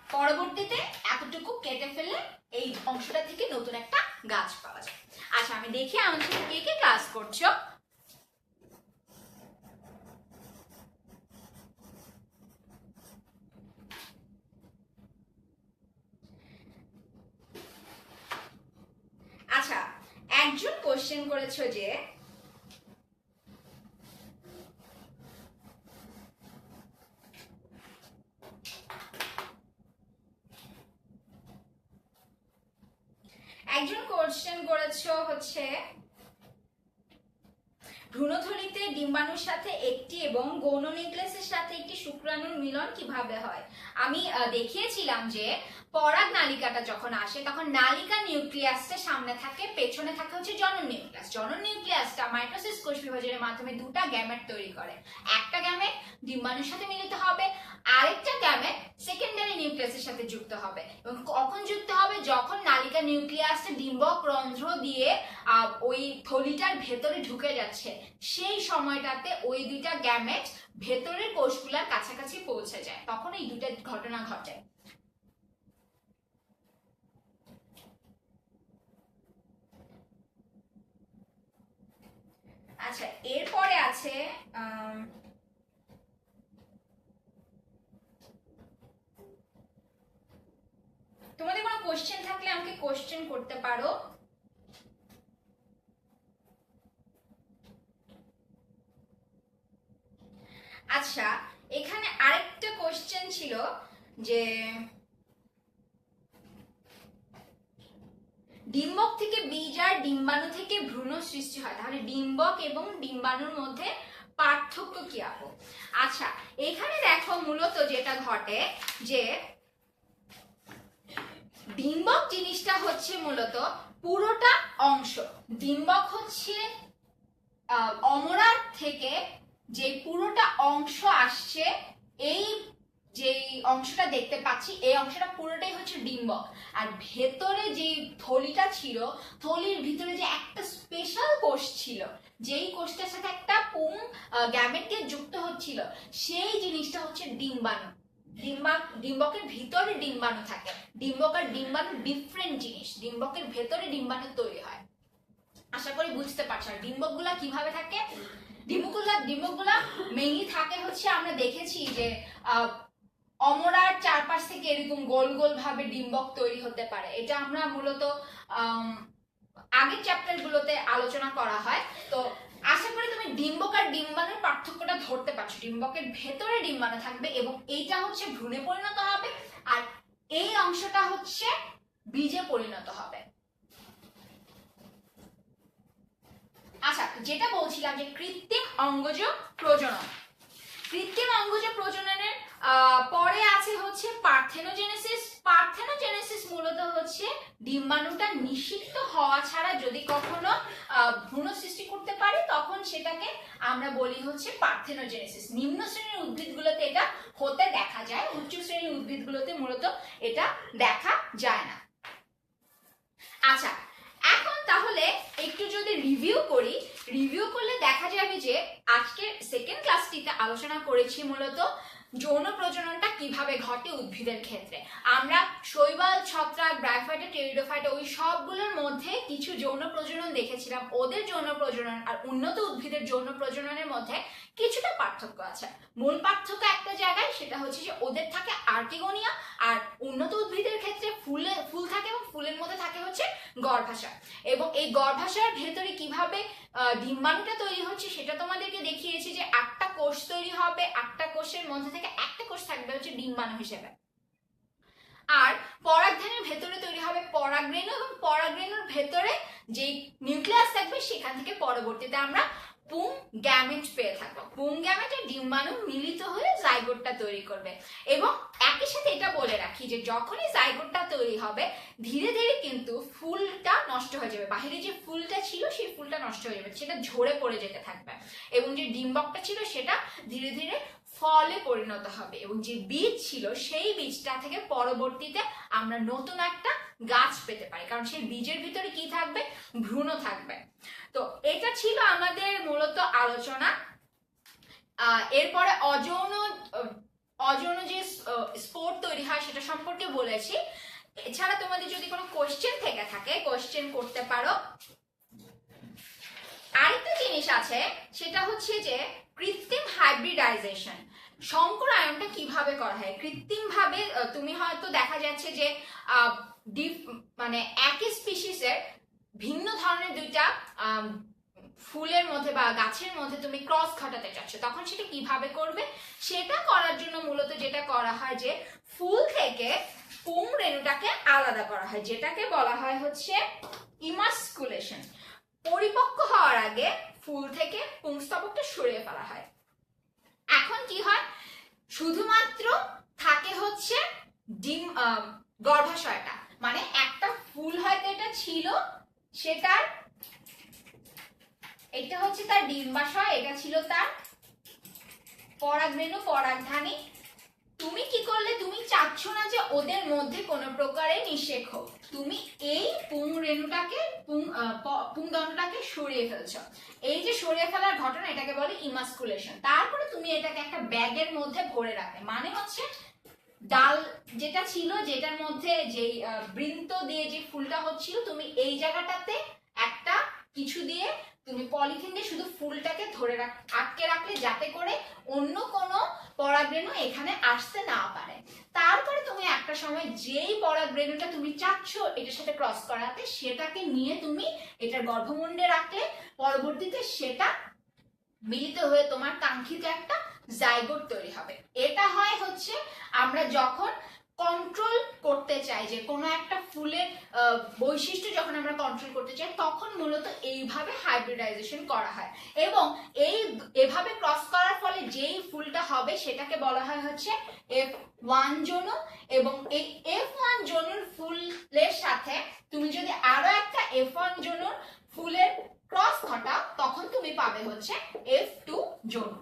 পরবর্তীতে এতটুকু কেটে ফেললে এই অংশটা থেকে নতুন একটা গাছ পাওয়া যায়। আচ্ছা, আমি দেখি আমাদের সাথে কে কে ক্লাস করছো। আচ্ছা, একজন কোশ্চেন করেছো যে হচ্ছে ভ্রূণথলিতে ডিম্বাণুর সাথে একটি এবং গৌণ নিউক্লিয়াসের সাথে একটি শুক্রাণুর মিলন কিভাবে হয়। আমি দেখিয়েছিলাম যে পরাগ নালিকাটা যখন আসে তখন নালিকা নিউক্লিয়াসটা সামনে থাকে, পেছনে থাকে হচ্ছে জনন নিউক্লিয়াস। জনন নিউক্লিয়াসটা মাইটোসিস কোষ বিভাজনের মাধ্যমে দুটা গ্যামেট তৈরি করে, একটা গ্যামেট ডিম্বাণুর সাথে মিলিত হবে, আরেকটা গ্যামেট সেকেন্ডারি নিউক্লিয়াসের সাথে যুক্ত হবে। এবং কখন যুক্ত হবে? যখন নালিকা নিউক্লিয়াসটা ডিম্বক রন্ধ্র দিয়ে ওই থলিটার ভেতরে ঢুকে যাচ্ছে, সেই সময়টাতে ওই দুইটা গ্যামেট ভেতরের কোষগুলোর কাছাকাছি পৌঁছে যায়, তখন এই দুইটা ঘটনা ঘটে। আচ্ছা, এরপরে আছে তোমাদের কোনো কোশ্চেন থাকলে আমাকে কোশ্চেন করতে পারো। আচ্ছা, এখানে আরেকটা কোশ্চেন ছিল যে ডিম্বক থেকে বীজ আর ডিম্বাণু থেকে ভ্রূণ সৃষ্টি হয়, তাহলে ডিম্বক এবং ডিম্বাণুর মধ্যে পার্থক্য কি আপু? আচ্ছা, এখানে দেখো মূলত যেটা ঘটে যে ডিম্বক জিনিসটা হচ্ছে মূলত পুরোটা অংশ। ডিম্বক হচ্ছে অমরার থেকে যে পুরোটা অংশ আসছে, এই যে অংশটা দেখতে পাচ্ছি এই অংশটা পুরোটাই হচ্ছে ডিম্বক। আর ভেতরে যে থলিটা ছিল, থলির ভিতরে যে একটা স্পেশাল কোষ ছিল যেই কোষটার সাথে একটা পুং গ্যামেট দিয়ে যুক্ত হচ্ছিল সেই জিনিসটা হচ্ছে ডিম্বাণু। ডিম্বকের ভিতরে ডিম্বাণু থাকে। ডিম্বক আর ডিম্বাণু ডিফারেন্ট জিনিস। ডিম্বকের ভেতরে ডিম্বাণু তৈরি হয়। আশা করি বুঝতে পারছো। আর ডিম্বকগুলা কিভাবে থাকে? ডিম্বকগুলা মেইনলি থাকে হচ্ছে, আমরা দেখেছি যে অমরার চারপাশ থেকে এরকম গোল গোল ভাবে ডিম্বক তৈরি হতে পারে। এটা আমরা মূলত আগের চ্যাপ্টার গুলোতে আলোচনা করা হয়। তো আশা করি তুমি ডিম্বক আর ডিম্বাণুর পার্থক্যটা ধরতে পারছো। ডিম্বকের ভেতরে ডিম্বাণু থাকবে এবং এইটা হচ্ছে ভ্রূণে পরিণত হবে, আর এই অংশটা হচ্ছে বীজে পরিণত হবে। আচ্ছা, যেটা বলছিলাম যে কৃত্রিম অঙ্গজ প্রজনন। কৃত্রিম অঙ্গজ প্রজননের পরে আছে হচ্ছে পার্থেনোজেনেসিস। পার্থেনোজেনেসিস মূলত হচ্ছে ডিম্বাণুটা নিষিক্ত হওয়া ছাড়া যদি কখনো ভ্রূণ সৃষ্টি করতে পারে তখন সেটাকে আমরা বলি হচ্ছে পার্থেনোজেনেসিস। নিম্ন শ্রেণীর উদ্ভিদগুলোতে এটা হতে দেখা যায়, উচ্চ শ্রেণীর উদ্ভিদগুলোতে মূলত এটা দেখা যায় না। আচ্ছা, এখন তাহলে একটু যদি রিভিউ করি, রিভিউ করলে দেখা যাবে যে আজকের সেকেন্ড ক্লাসটিতে আলোচনা করেছি মূলত যৌন প্রজননটা কিভাবে ঘটে উদ্ভিদের ক্ষেত্রে। আমরা শৈবাল, ছত্রাক, ব্রায়োফাইটা, টেরিডোফাইটা ওই সবগুলোর মধ্যে কিছু যৌন প্রজনন দেখেছিলাম। ওদের যৌন প্রজনন আর উন্নত উদ্ভিদের যৌন প্রজননের মধ্যে কিছুটা পার্থক্য আছে। মূল পার্থক্য একটা জায়গায়, সেটা হচ্ছে যে ওদের থাকে আর্কিগোনিয়া, আর উন্নত উদ্ভিদের ক্ষেত্রে ফুল থাকে এবং ফুলের মধ্যে থাকে হচ্ছে গর্ভাশয়। এবং এই গর্ভাশয়ের ভেতরে কিভাবে ডিম্বাণুটা তৈরি হচ্ছে সেটা তোমাদেরকে দেখিয়েছি যে 8টা কোষ তৈরি হবে। 8টা কোষের মধ্যে থেকে একটা কোষ থাকবে হচ্ছে ডিম্বাণু হিসেবে। আর পরাগধানের ভেতরে তৈরি হবে পরাগরেণু, এবং পরাগরেণুর ভেতরে যে নিউক্লিয়াস থাকবে সেখান থেকে পরবর্তীতে আমরা পুং গ্যামেট পেয়ে থাকবো। পুং গ্যামেট আর ডিম্বাণু মিলিত হয়ে জাইগোটটা তৈরি করবে। এবং একই সাথে এটা বলে রাখি যে যখনই জাইগোটটা তৈরি হবে ধীরে ধীরে কিন্তু ফুলটা নষ্ট হয়ে যাবে। বাহিরে যে ফুলটা ছিল সেই ফুলটা নষ্ট হয়ে যাবে, সেটা ঝরে পড়ে যেতে থাকবে। এবং যে ডিম্বকটা ছিল সেটা ধীরে ধীরে ফলে পরিণত হবে, এবং যে বীজ ছিল সেই বীজটা থেকে পরবর্তীতে আমরা নতুন একটা গাছ পেতে পারি, কারণ সেই বীজের ভিতরে কি থাকবে? ভ্রূণ থাকবে। তো এটা ছিল আমাদের মূলত আলোচনা। এরপরে অযৌন যে স্পোর তৈরি হয় সেটা সম্পর্কে বলেছি। এছাড়া তোমাদের যদি কোনো কোশ্চেন থেকে থাকে কোশ্চেন করতে পারো। আরেকটা জিনিস আছে, সেটা হচ্ছে যে কৃত্রিম হাইব্রিডাইজেশন, সংকরায়নটা কিভাবে করা হয় কৃত্রিম ভাবে। তুমি হয়তো দেখা যাচ্ছে যে মানে একই স্পিসিসের ভিন্ন ধরনের দুইটা ফুলের মধ্যে বা গাছের মধ্যে তুমি ক্রস ঘটাতে চাচ্ছ, তখন সেটা কিভাবে করবে? সেটা করার জন্য মূলত যেটা করা হয় যে ফুল থেকে পুং রেণুটাকে আলাদা করা হয়, যেটাকে বলা হয় হচ্ছে ইমাস্কুলেশন। পরিপক্ক হওয়ার আগে ফুল থেকে পুংস্তবকটা সরিয়ে ফেলা হয়। এখন কি হয়? শুধুমাত্র থাকে হচ্ছে গর্ভাশয়টা, মানে একটা ফুল হয়তো এটা ছিল, সেটার এটা হচ্ছে তার ডিম্বাশয়, এটা ছিল তার পরাগরেণু, পরাগধানী। তুমি কি করলে? তুমি চাচ্ছ না যে ওদের মধ্যে কোনো প্রকারে নিষেক হোক, তুমি এই পুং রেণুটাকে পুংদণ্ডটাকে সরিয়ে ফেলছো। এই যে সরিয়ে ফেলার ঘটনা, এটাকে বলে ইমাস্কুলেশন। তারপরে তুমি এটাকে একটা ব্যাগের মধ্যে ভরে রাখবে, মানে হচ্ছে ডাল যেটা ছিল, যেটার মধ্যে যে বৃন্ত দিয়ে যে ফুলটা হচ্ছিল, তুমি এই জায়গাটাতে একটা কিছু দিয়ে তুমি পলিথিন দিয়ে শুধু ফুলটাকে ধরে আটকে রাখলে, যাতে করে অন্য কোনো পরাগরেণু এখানে আসতে না পারে। তারপরে তুমি একটা সময় যেই পরাগরেণুটা তুমি চাচ্ছ এটার সাথে ক্রস করাতে, সেটাকে নিয়ে তুমি এটার গর্ভমুণ্ডে রাখলে পরবর্তীতে সেটা মিলিত হয়ে তোমার কাঙ্ক্ষিত একটা জাইগোট তৈরি হবে। এটা হয় হচ্ছে আমরা যখন কন্ট্রোল করতে চাই, যে কোনো একটা ফুলের বৈশিষ্ট্য যখন আমরা কন্ট্রোল করতে চাই, তখন মূলত এইভাবে হাইব্রিডাইজেশন করা হয়। এবং এভাবে ক্রস করার ফলে যেই ফুলটা হবে সেটাকে বলা হয় হচ্ছে F1 যৌন। এবং এই F1 যৌনুর ফুলের সাথে তুমি যদি আরো একটা F1 যৌনুর ফুলের ক্রস ঘটাও, তখন তুমি পাবে হচ্ছে F2 যৌন।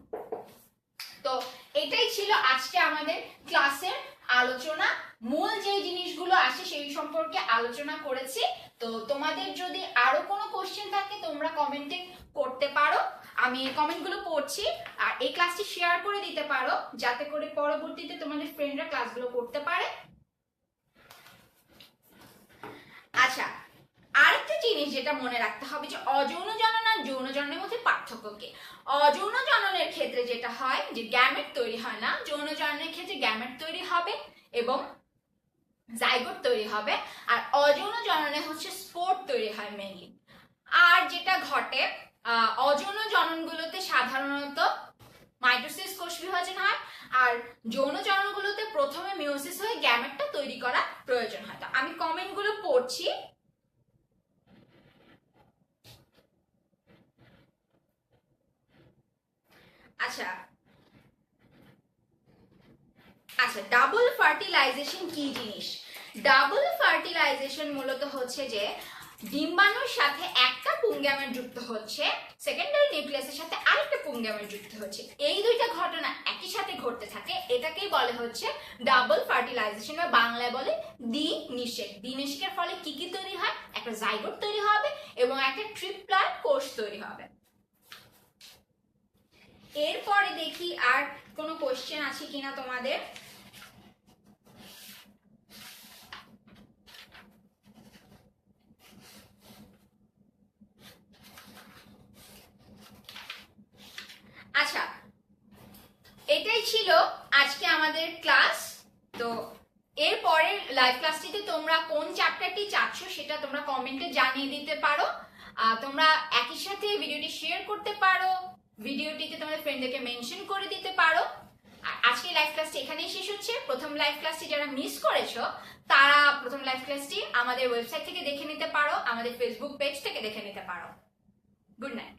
তো এটাই ছিল আজকে আমাদের ক্লাসের আলোচনা। মূল যে জিনিসগুলো আসে সেই সম্পর্কে আলোচনা করেছি। তো তোমাদের যদি আরো কোনো কোশ্চেন থাকে তোমরা কমেন্টে করতে পারো, আমি কমেন্টগুলো পড়ছি। আর এই ক্লাসটি শেয়ার করে দিতে পারো যাতে করে পরবর্তীতে তোমাদের ফ্রেন্ডরা ক্লাসগুলো করতে পারে। আচ্ছা, আরেকটা জিনিস যেটা মনে রাখতে হবে যে অযৌন জনন আর যৌন জননের মধ্যে পার্থক্য কি। অযৌন জননের ক্ষেত্রে যেটা হয় যে গ্যামেট তৈরি হয় না, যৌন জননের ক্ষেত্রে গ্যামেট তৈরি হবে এবং জাইগোট তৈরি হবে। আর অযৌন জননে হচ্ছে স্পোর তৈরি হয় মেইনলি। আর যেটা ঘটে অযৌন জননগুলোতে সাধারণত মাইটোসিস কোষ বিভাজন হয়, আর যৌন জননগুলোতে প্রথমে মিওসিস হয়ে গ্যামেটটা তৈরি করা প্রয়োজন হয়। তো আমি কমেন্টগুলো পড়ছি। আচ্ছা আচ্ছা, ডাবল ফার্টিলাইজেশন কি জিনিস? ডাবল ফার্টিলাইজেশন মূলত হচ্ছে যে ডিম্বাণুর সাথে একটা পুংগ্যামেট যুক্ত হচ্ছে, সেকেন্ডারি নিউক্লিয়াসের সাথে আরেকটা পুংগ্যামেট যুক্ত হচ্ছে, এই দুইটা ঘটনা একই সাথে ঘটতে থাকে, এটাকেই বলে হচ্ছে ডাবল ফার্টিলাইজেশন, বা বাংলায় বলে দ্বিনিষেক। দ্বিনিষেকের ফলে কি কি তৈরি হয়? একটা জাইগোট তৈরি হবে এবং একটা ট্রিপ্লয়েড কোষ তৈরি হবে। এরপরে দেখি আর কোনো কোশ্চেন আছে কিনা তোমাদের। আচ্ছা, এটাই ছিল আজকে আমাদের ক্লাস। তো এরপরের লাইভ ক্লাসটিতে তোমরা কোন চ্যাপ্টারটি চাচ্ছ সেটা তোমরা কমেন্টে জানিয়ে দিতে পারো। তোমরা একই সাথে ভিডিওটি শেয়ার করতে পারো, ভিডিওটিতে তোমাদের ফ্রেন্ডদেরকে মেনশন করে দিতে পারো। আজকে লাইভ ক্লাসটি এখানেই শেষ হচ্ছে। প্রথম লাইভ ক্লাসটি যারা মিস করেছো তারা প্রথম লাইভ ক্লাসটি আমাদের ওয়েবসাইট থেকে দেখে নিতে পারো, আমাদের ফেসবুক পেজ থেকে দেখে নিতে পারো। Good night.